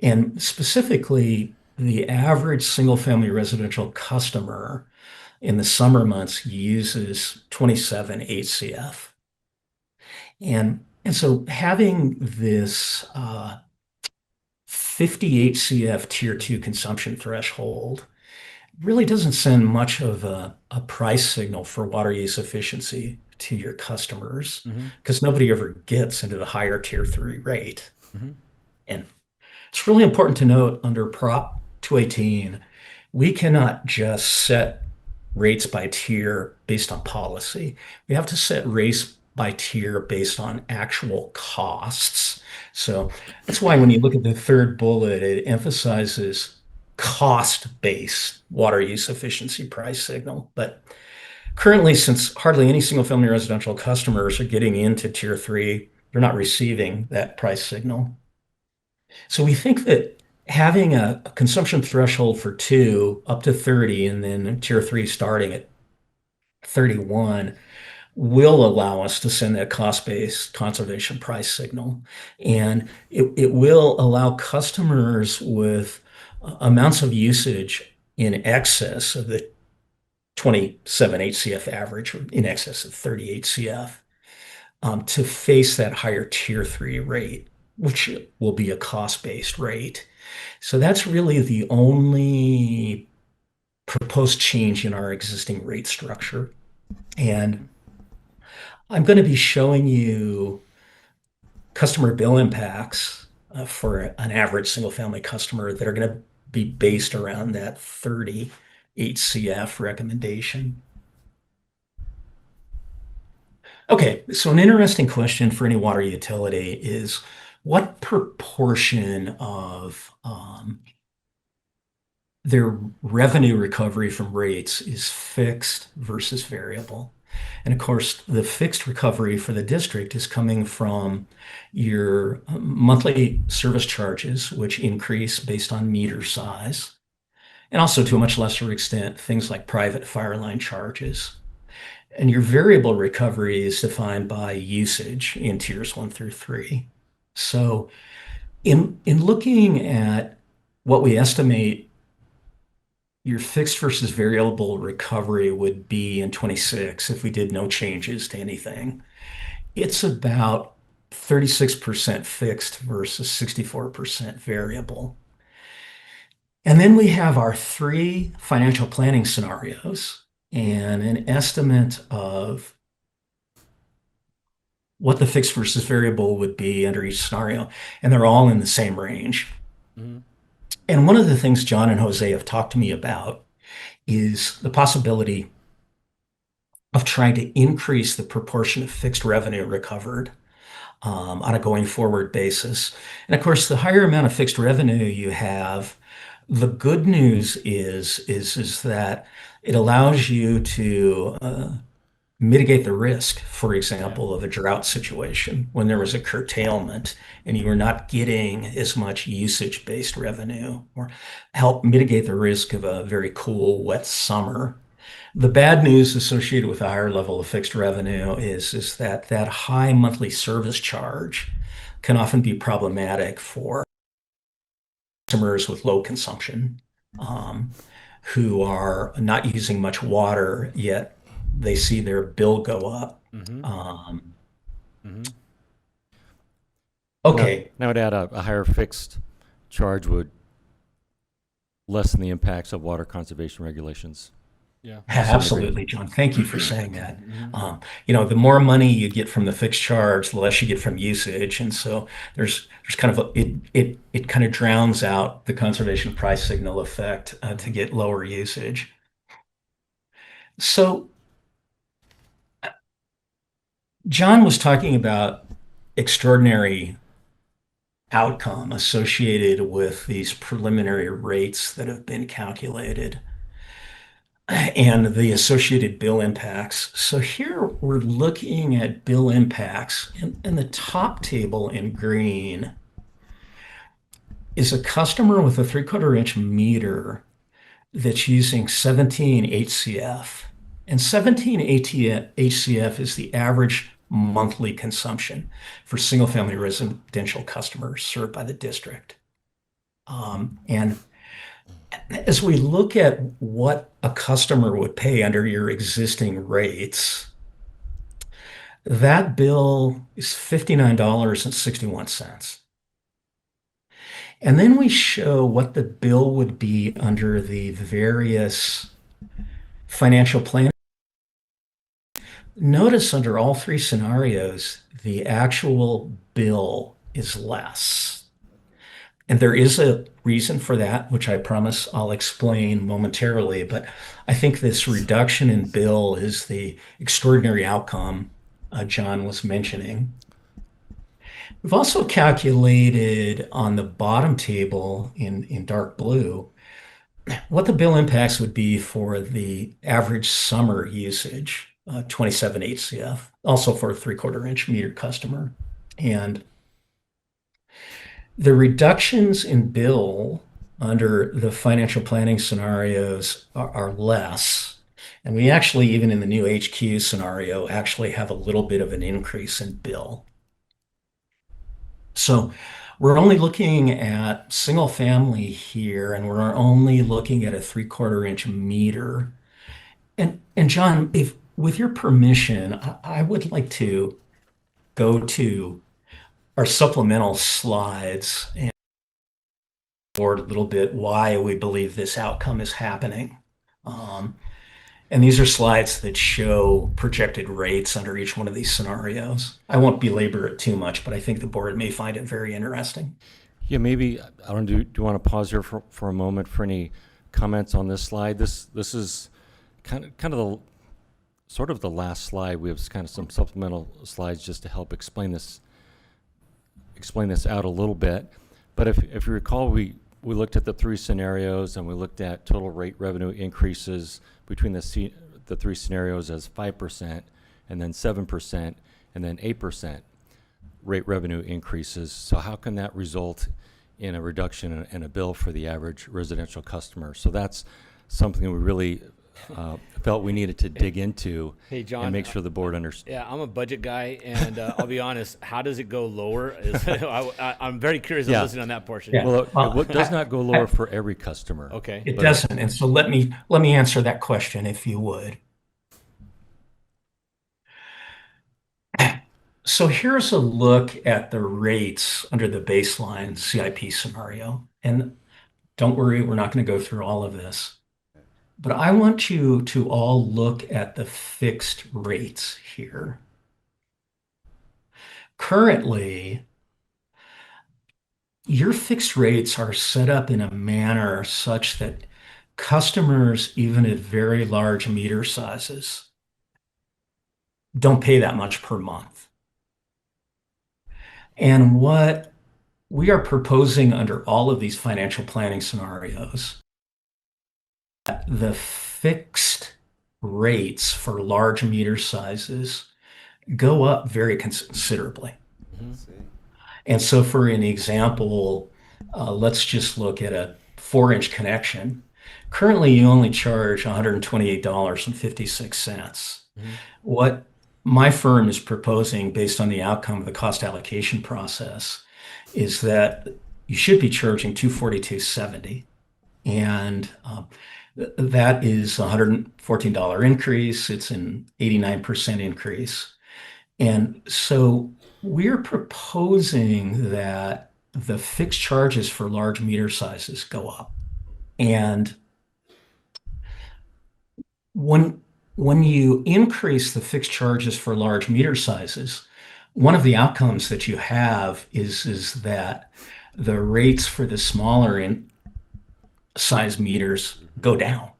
And specifically, the average single-family residential customer in the summer months uses 27 HCF. And so having this 50 HCF Tier 2 consumption threshold really doesn't send much of a price signal for water use efficiency to your customers because nobody ever gets into the higher Tier 3 rate. And it's really important to note under Prop 218, we cannot just set rates by tier based on policy. We have to set rates by tier based on actual costs. So that's why when you look at the third bullet, it emphasizes cost-based water use efficiency price signal. But currently, since hardly any single-family residential customers are getting into Tier 3, they're not receiving that price signal. So we think that having a consumption threshold for 2 up to 30 and then Tier 3 starting at 31 will allow us to send that cost-based conservation price signal. And it will allow customers with amounts of usage in excess of the 27 HCF average, or in excess of 30 HCF, to face that higher Tier 3 rate, which will be a cost-based rate. So that's really the only proposed change in our existing rate structure. And I'm going to be showing you customer bill impacts for an average single-family customer that are going to be based around that 30 HCF recommendation. Okay, so an interesting question for any water utility is what proportion of their revenue recovery from rates is fixed versus variable? And of course, the fixed recovery for the district is coming from your monthly service charges, which increase based on meter size, and also to a much lesser extent, things like private fire line charges. And your variable recovery is defined by usage in tiers 1 through 3. So in looking at what we estimate your fixed versus variable recovery would be in 26 if we did no changes to anything, it's about 36% fixed versus 64% variable. And then we have our 3 financial planning scenarios and an estimate of what the fixed versus variable would be under each scenario. And they're all in the same range. And one of the things John and Jose have talked to me about is the possibility of trying to increase the proportion of fixed revenue recovered on a going forward basis. And of course, the higher amount of fixed revenue you have, the good news is that it allows you to mitigate the risk, for example, of a drought situation when there was a curtailment and you were not getting as much usage-based revenue, or help mitigate the risk of a very cool, wet summer. The bad news associated with a higher level of fixed revenue is that that high monthly service charge can often be problematic for customers with low consumption who are not using much water, yet they see their bill go up. Okay. Now, to add a higher fixed charge would lessen the impacts of water conservation regulations. Yeah. Absolutely, John. Thank you for saying that. The more money you get from the fixed charge, the less you get from usage, and so there's kind of it kind of drowns out the conservation price signal effect to get lower usage. So John was talking about extraordinary outcome associated with these preliminary rates that have been calculated and the associated bill impacts. So here we're looking at bill impacts, and the top table in green is a customer with a 3/4 inch meter that's using 17 HCF. And 17 HCF is the average monthly consumption for single-family residential customers served by the district. And as we look at what a customer would pay under your existing rates, that bill is $59.61. And then we show what the bill would be under the various financial plans. Notice under all three scenarios, the actual bill is less. And there is a reason for that, which I promise I'll explain momentarily. But I think this reduction in bill is the extraordinary outcome John was mentioning. We've also calculated on the bottom table in dark blue what the bill impacts would be for the average summer usage, 27 HCF, also for a 3/4 inch meter customer. And the reductions in bill under the financial planning scenarios are less. And we actually, even in the new HQ scenario, actually have a little bit of an increase in bill. So we're only looking at single family here, and we're only looking at a 3/4 inch meter. And John, if with your permission, I would like to go to our supplemental slides and forward a little bit why we believe this outcome is happening. And these are slides that show projected rates under each one of these scenarios. I won't belabor it too much, but I think the board may find it very interesting. Yeah, maybe, I don't do you want to pause here for a moment for any comments on this slide? This is kind of the sort of the last slide. We have kind of some supplemental slides just to help explain this out a little bit. But if you recall, we looked at the three scenarios, and we looked at total rate revenue increases between the three scenarios as 5%, and then 7%, and then 8% rate revenue increases. So how can that result in a reduction in a bill for the average residential customer? So that's something we really felt we needed to dig into. Hey, John, and make sure the board understands. Yeah, I'm a budget guy, and I'll be honest, how does it go lower? I'm very curious to listen on that portion. Yeah. Well, it does not go lower for every customer. Okay. It doesn't. And so let me answer that question, if you would. So here's a look at the rates under the baseline CIP scenario. And don't worry, we're not going to go through all of this. But I want you to all look at the fixed rates here. Currently, your fixed rates are set up in a manner such that customers, even at very large meter sizes, don't pay that much per month. And what we are proposing under all of these financial planning scenarios, the fixed rates for large meter sizes go up very considerably. And so for an example, let's just look at a 4-inch connection. Currently, you only charge $128.56. What my firm is proposing based on the outcome of the cost allocation process is that you should be charging $242.70. And that is a $114 increase. It's an 89% increase. And so we're proposing that the fixed charges for large meter sizes go up. And when you increase the fixed charges for large meter sizes, one of the outcomes that you have is that the rates for the smaller size meters go down.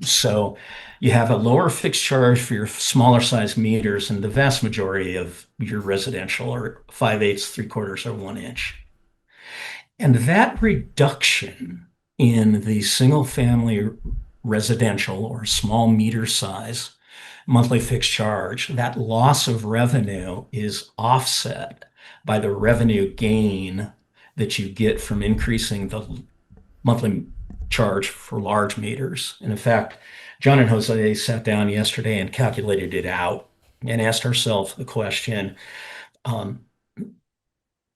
So you have a lower fixed charge for your smaller size meters, and the vast majority of your residential are 5/8, 3/4, or 1 inch. And that reduction in the single family residential or small meter size monthly fixed charge, that loss of revenue is offset by the revenue gain that you get from increasing the monthly charge for large meters. And in fact, John and Jose sat down yesterday and calculated it out and asked ourselves the question,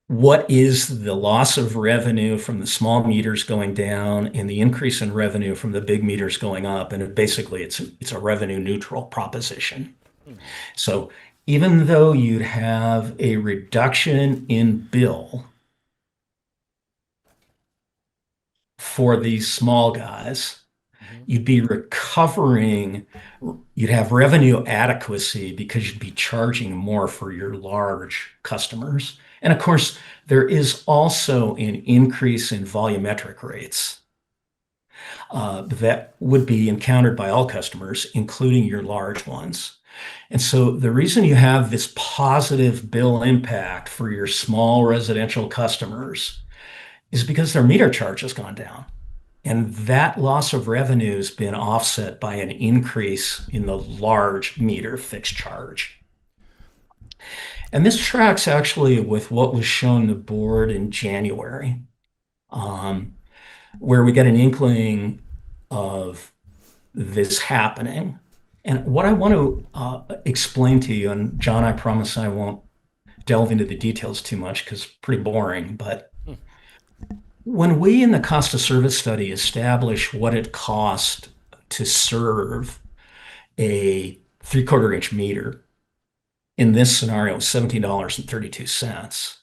what is the loss of revenue from the small meters going down and the increase in revenue from the big meters going up? And basically, it's a revenue neutral proposition. So even though you'd have a reduction in bill for these small guys, you'd be recovering, you'd have revenue adequacy because you'd be charging more for your large customers. And of course, there is also an increase in volumetric rates that would be encountered by all customers, including your large ones. And so the reason you have this positive bill impact for your small residential customers is because their meter charge has gone down. And that loss of revenue has been offset by an increase in the large meter fixed charge. And this tracks actually with what was shown the board in January, where we get an inkling of this happening. And what I want to explain to you, and John, I promise I won't delve into the details too much because it's pretty boring, but when we in the cost of service study establish what it cost to serve a 3/4 inch meter, in this scenario, $17.32.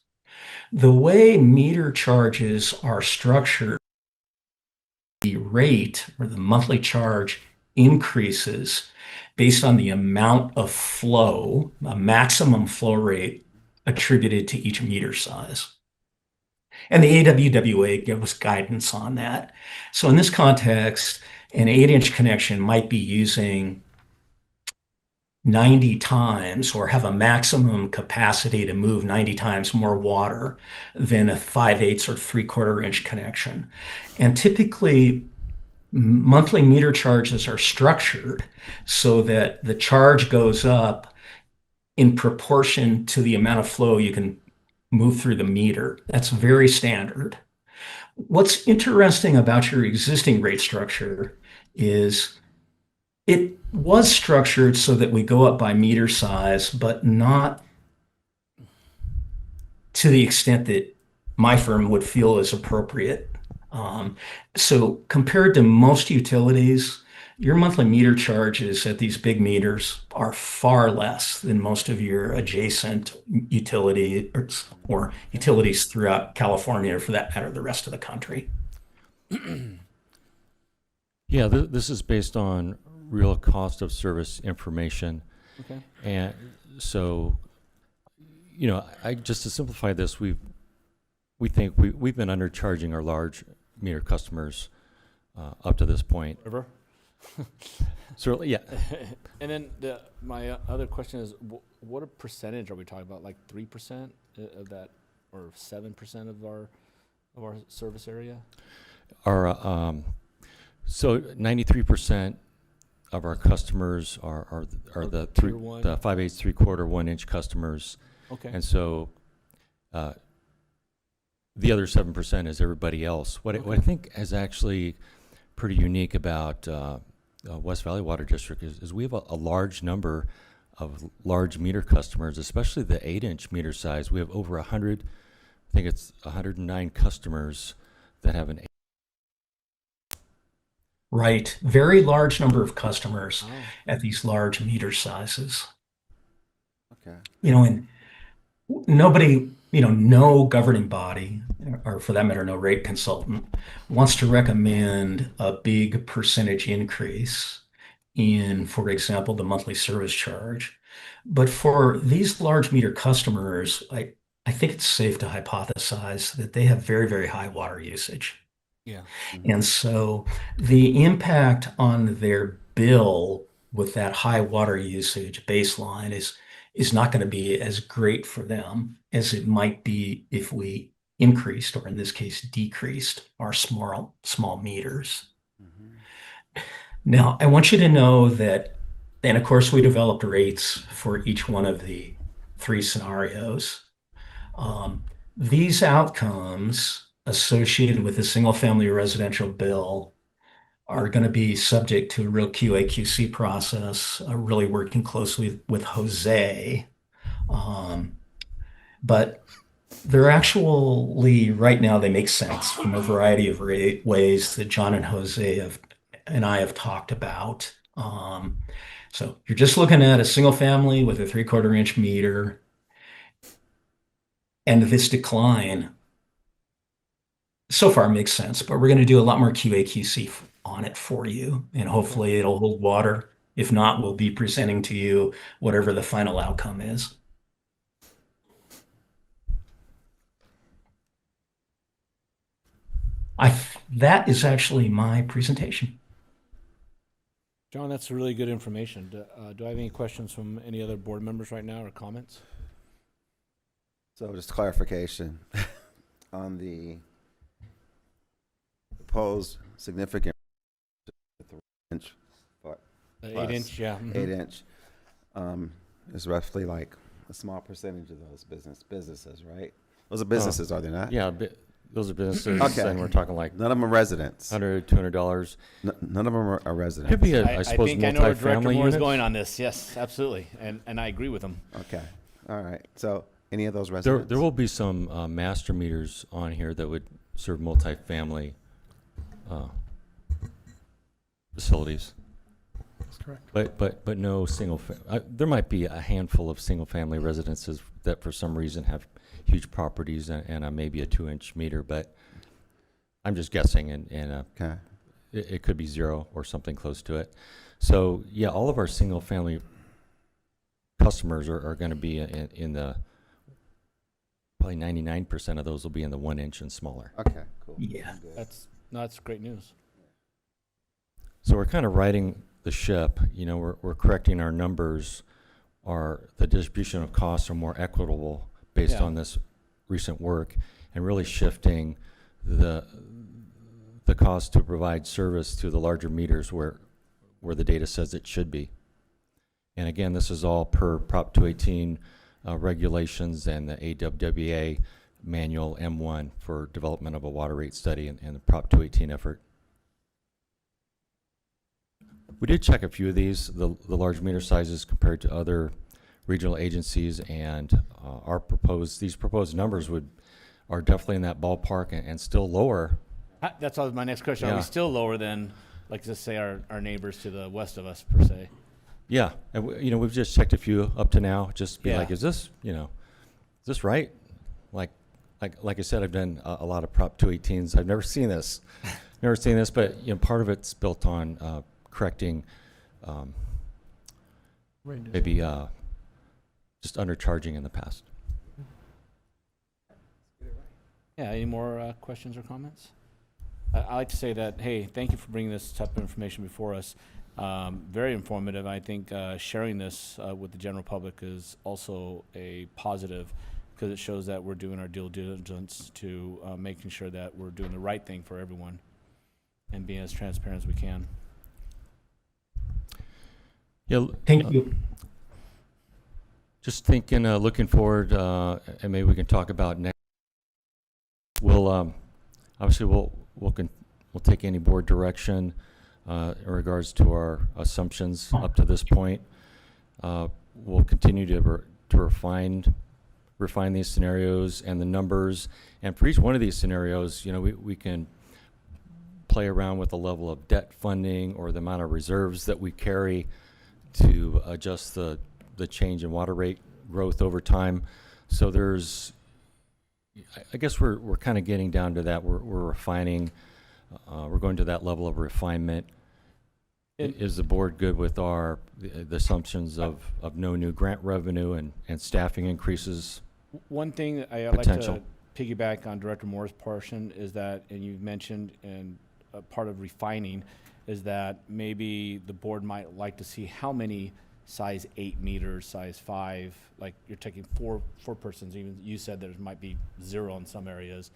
The way meter charges are structured, the rate or the monthly charge increases based on the amount of flow, a maximum flow rate attributed to each meter size. And the AWWA gives us guidance on that. So in this context, an 8-inch connection might be using 90 times or have a maximum capacity to move 90 times more water than a 5/8 or 3/4 inch connection. And typically, monthly meter charges are structured so that the charge goes up in proportion to the amount of flow you can move through the meter. That's very standard. What's interesting about your existing rate structure is it was structured so that we go up by meter size, but not to the extent that my firm would feel is appropriate. So compared to most utilities, your monthly meter charges at these big meters are far less than most of your adjacent utility or utilities throughout California, or for that matter, the rest of the country. Yeah, this is based on real cost of service information. Okay. And so, I just to simplify this, we think we've been undercharging our large meter customers up to this point. River? Certainly, yeah. And then my other question is, what a percentage are we talking about? Like 3% of that, or 7% of our service area? So 93% of our customers are the Tier 1? 5/8, 3/4, 1-inch customers. Okay. And so the other 7% is everybody else. What I think is actually pretty unique about West Valley Water District is we have a large number of large meter customers, especially the 8-inch meter size. We have over 100, I think it's 109 customers that have an Right. Very large number of customers at these large meter sizes. Okay. And nobody, no governing body, or for that matter, no rate consultant, wants to recommend a big percentage increase in, for example, the monthly service charge. But for these large meter customers, I think it's safe to hypothesize that they have very, very high water usage. Yeah. And so the impact on their bill with that high water usage baseline is not going to be as great for them as it might be if we increased, or in this case, decreased our small meters. Now, I want you to know that, and of course, we developed rates for each one of the 3 scenarios. These outcomes associated with the single-family residential bill are going to be subject to a real QA/QC process, really working closely with Jose. But they're actually, right now, they make sense from a variety of ways that John and Jose and I have talked about. So you're just looking at a single family with a 3/4 inch meter, and this decline so far makes sense, but we're going to do a lot more QA/QC on it for you, and hopefully it'll hold water. If not, we'll be presenting to you whatever the final outcome is. That is actually my presentation. John, that's really good information. Do I have any questions from any other board members right now or comments? So just clarification on the proposed significant 3-inch, but 8-inch, yeah. 8-inch is roughly like a small percentage of those businesses, right? Those are businesses, are they not? Yeah, those are businesses, Okay. and we're talking like None of them are residents. $100, $200. None of them are residents. Could be I suppose, think I know where Director multifamily Moore is units. going on this. Yes, absolutely. And I agree with him. Okay. All right. So any of those residents? There will be some master meters on here that would serve multifamily facilities. That's correct. But no single. There might be a handful of single-family residences that, for some reason, have huge properties and maybe a 2-inch meter. But I'm just guessing, and Okay. it could be 0 or something close to it. So yeah, all of our single-family customers are going to be in the probably 99% of those will be in the 1-inch and smaller. Okay. Cool. Yeah. Good. That's great news. So we're kind of righting the ship. You know, we're correcting our numbers. The distribution of costs are more equitable based Yeah. on this recent work, and really shifting the cost to provide service to the larger meters where the data says it should be. And again, this is all per Prop 218 regulations and the AWWA manual M1 for development of a water rate study and the Prop 218 effort. We did check a few of these, the large meter sizes compared to other regional agencies, and these proposed numbers are definitely in that ballpark and still lower. That's always my next question. Are Yeah. we still lower than, like, just say our neighbors to the west of us, per se? Yeah, and we've just checked a few up to now, just to be Yeah. like, is this right? Like I said, I've done a lot of Prop 218s. I've never seen this, but part of it's built on correcting maybe just undercharging in the past. Yeah, any more questions or comments? I like to say that, hey, thank you for bringing this type of information before us. Very informative. I think sharing this with the general public is also a positive, because it shows that we're doing our due diligence to making sure that we're doing the right thing for everyone and being as transparent as we can. Yeah, Thank you. just thinking, looking forward, and maybe we can talk about next. We'll obviously we'll take any board direction in regards to our assumptions up to this point. We'll continue to refine these scenarios and the numbers, and for each one of these scenarios, we can play around with the level of debt funding or the amount of reserves that we carry to adjust the change in water rate growth over time. So I guess we're kind of getting down to that. We're refining. We're going to that level of refinement. Is the board good with the assumptions of no new grant revenue and staffing increases? One thing I like Potential. to piggyback on Director Moore's portion is that, and you've mentioned, and a part of refining is that maybe the board might like to see how many size 8 meters, size 5, like you're taking four persons, even you said there might be 0 in some areas.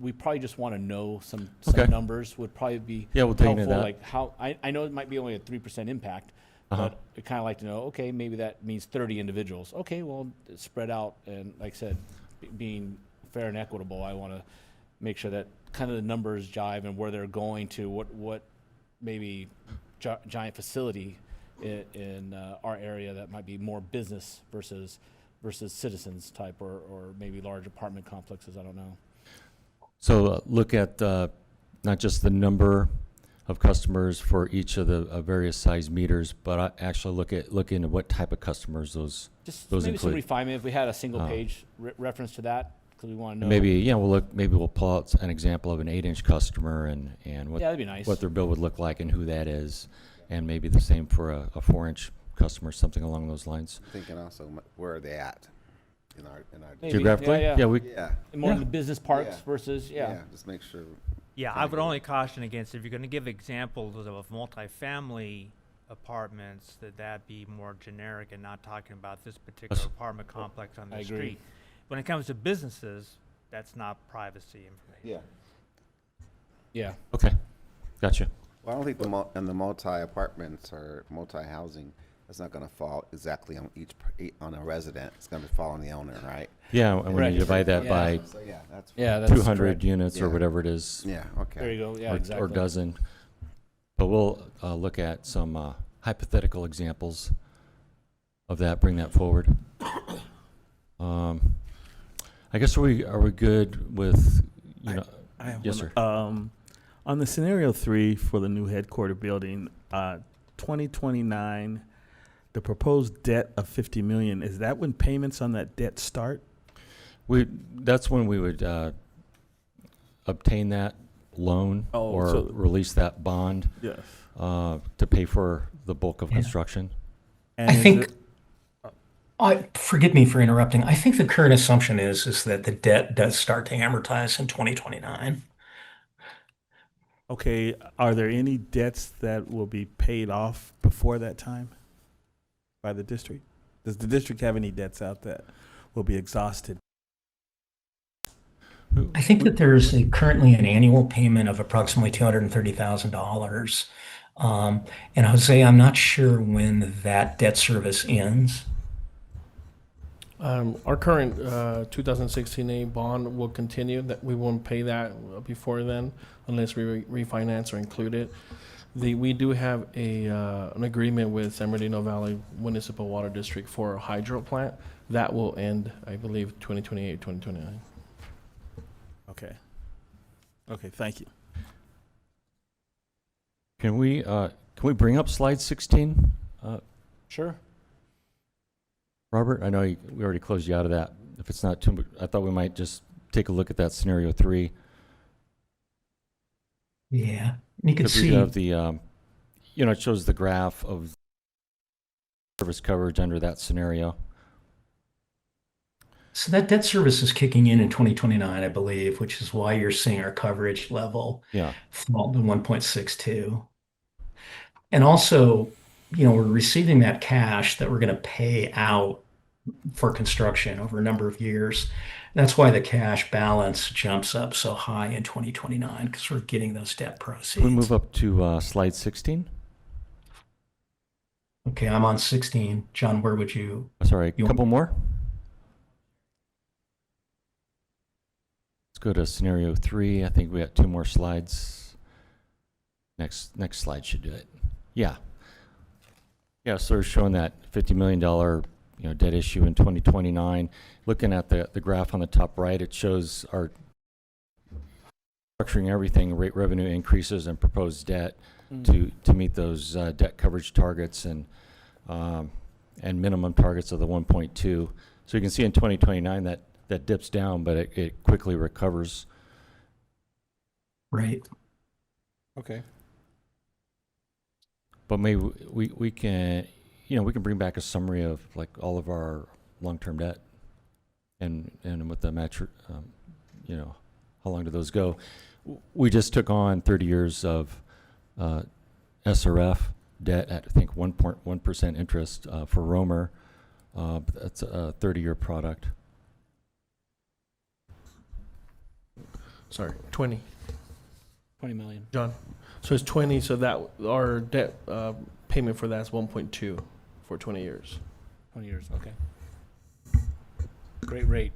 We probably just want to know some Okay. numbers would probably be Yeah, we'll take into helpful, that. like how, I know it might be only a 3% impact, Uh-huh. but I kind of like to know, okay, maybe that means 30 individuals. Okay, well, it's spread out, and like I said, being fair and equitable, I want to make sure that kind of the numbers jive and where they're going to, what maybe giant facility in our area that might be more business versus citizens type, or maybe large apartment complexes, I don't know. So look at not just the number of customers for each of the various size meters, but actually look into what type of customers those Maybe some include. refinement, if we had a single page reference to that, because we want to know. Maybe we'll pull out an example of an 8-inch customer and what Yeah, that'd be nice. what their bill would look like and who that is, and maybe the same for a 4-inch customer, something along those lines. Thinking also, where are they at in our Maybe, Geographically, yeah. Yeah. And more in the business parks Yeah. versus, yeah. Just make sure. Yeah, I would only caution against, if you're gonna give examples of multifamily apartments, that be more generic and not talking about this particular apartment complex on I the agree. street. When it comes to businesses, that's not privacy information. Yeah. Yeah. Okay, gotcha. Well, I don't think in the multi-apartments or multi-housing, that's not gonna fall exactly on on a resident. It's gonna fall on the owner, right? Yeah, and when Correct. you divide that Yeah. by So, yeah, that's. Yeah, that's 200 correct. units or Yeah. whatever it is, Yeah, okay. There you go, yeah, exactly. or dozen. But we'll look at some hypothetical examples of that, bring that forward. I guess are we good with, I have yes, one. sir. On the scenario 3 for the new headquarter building, 2029, the proposed debt of $50 million, is that when payments on that debt start? That's when we would obtain that loan Oh, or so- release that bond Yes. to pay for the bulk of construction. And I is think, it- forgive me for interrupting. I think the current assumption is that the debt does start to amortize in 2029. okay, are there any debts that will be paid off before that time by the district? Does the district have any debts out that will be exhausted? I think that there's currently an annual payment of approximately $230,000. And Jose, I'm not sure when that debt service ends. Our current 2016A bond will continue, that we won't pay that before then unless we refinance or include it. We do have an agreement with San Bernardino Valley Municipal Water District for a hydro plant. That will end, I believe, 2028, 2029. Okay. Okay, thank you. Can we bring up slide 16? Sure. Robert, I know we already closed you out of that. If it's not too much, I thought we might just take a look at that scenario 3. Yeah. You can Because we see, have the, it shows the graph of service coverage under that scenario. so that debt service is kicking in 2029, I believe, which is why you're seeing our coverage level Yeah. fall to 1.62. And also, we're receiving that cash that we're going to pay out for construction over a number of years. That's why the cash balance jumps up so high in 2029, because we're getting those debt proceeds. Can we move up to slide 16? Okay, I'm on 16. John, where would you? Sorry, a You- couple more? Let's go to scenario 3. I think we got 2 more slides. Next slide should do it. Yeah. Yeah, so we're showing that $50 million debt issue in 2029. Looking at the graph on the top right, it shows our structuring everything, rate revenue increases and proposed debt to meet those debt coverage targets and minimum targets of the 1.2. So you can see in 2029 that dips down, but it quickly recovers. Right. Okay. But maybe we can, we can bring back a summary of like all of our long-term debt and with the you know, how long do those go? We just took on 30 years of SRF debt at, I think, 1.1% interest for Romer. But that's a 30-year product. Sorry, 20. 20 million. John. So it's 20. So that our debt payment for that is 1.2 for 20 years. 20 years, okay. Great rate.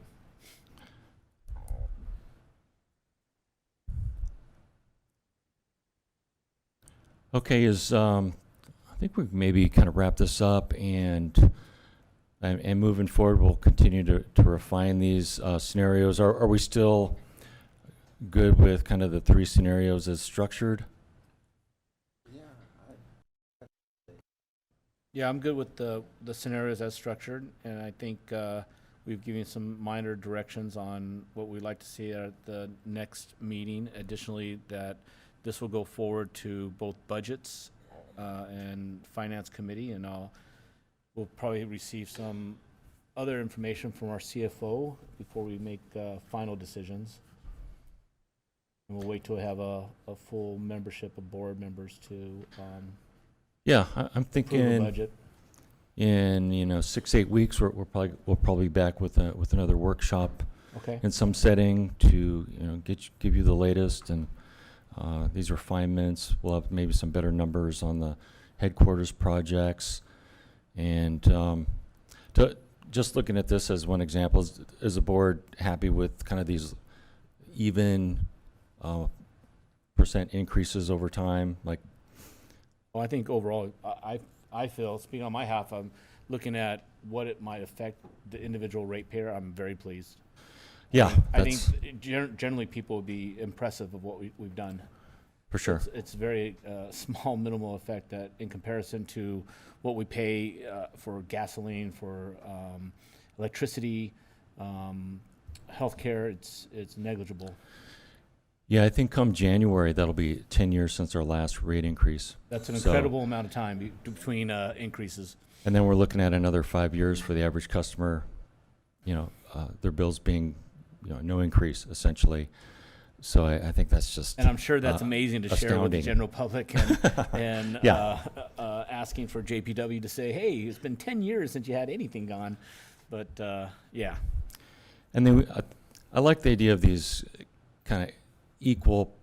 Okay, I think we maybe kind of wrap this up, and moving forward, we'll continue to refine these scenarios. Are we still good with kind of the 3 scenarios as structured? Yeah, I'm good with the scenarios as structured, and I think we've given some minor directions on what we'd like to see at the next meeting. Additionally, that this will go forward to both budgets and finance committee, and we'll probably receive some other information from our CFO before we make final decisions. And we'll wait till we have a full membership of board members to Yeah, I'm approve the thinking budget. in 6-8 weeks we'll probably be back with another workshop Okay. in some setting to give you the latest and these refinements. We'll have maybe some better numbers on the headquarters projects, and just looking at this as one example, is the board happy with kind of these even percent increases over time? Like, Well, I think overall, I feel, speaking on my half, I'm looking at what it might affect the individual ratepayer. I'm very pleased. yeah, I that's think generally people would be impressive of what we've done. for sure. It's very small, minimal effect that in comparison to what we pay for gasoline, for electricity, healthcare, it's negligible. Yeah, I think come January, that'll be 10 years since our last rate increase. That's an So- incredible amount of time between increases. And then we're looking at another 5 years for the average customer, their bills being, no increase essentially. So I think that's just. And I'm sure that's amazing to share with the astounding. general public and Yeah. asking for JPW to say, hey, it's been 10 years since you had anything gone. But yeah. And then I like the idea of these kind of equal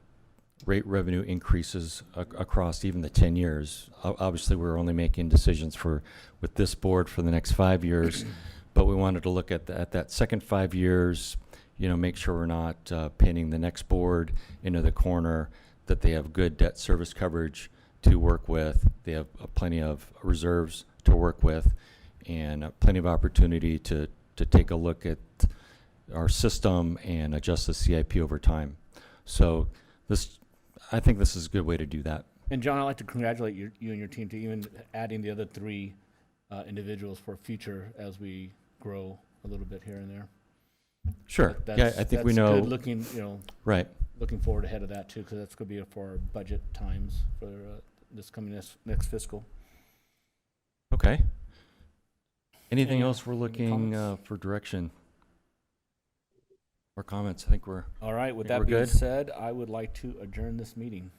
rate revenue increases across even the 10 years. Obviously, we're only making decisions with this board for the next 5 years, but we wanted to look at that second 5 years, make sure we're not pinning the next board into the corner, that they have good debt service coverage to work with. They have plenty of reserves to work with, and plenty of opportunity to take a look at our system and adjust the CIP over time. So I think this is a good way to do that. And John, I'd like to congratulate you and your team to even adding the other 3 individuals for future as we grow a little bit here and there. Sure. Yeah, I think we that's know. good looking, Right. looking forward ahead of that too, because that's going to be for our budget times for this coming next fiscal. Okay. Anything Any else we're looking comments? for direction or comments? I think we're. All right, with Think that we're being good? said, I would like to adjourn this meeting.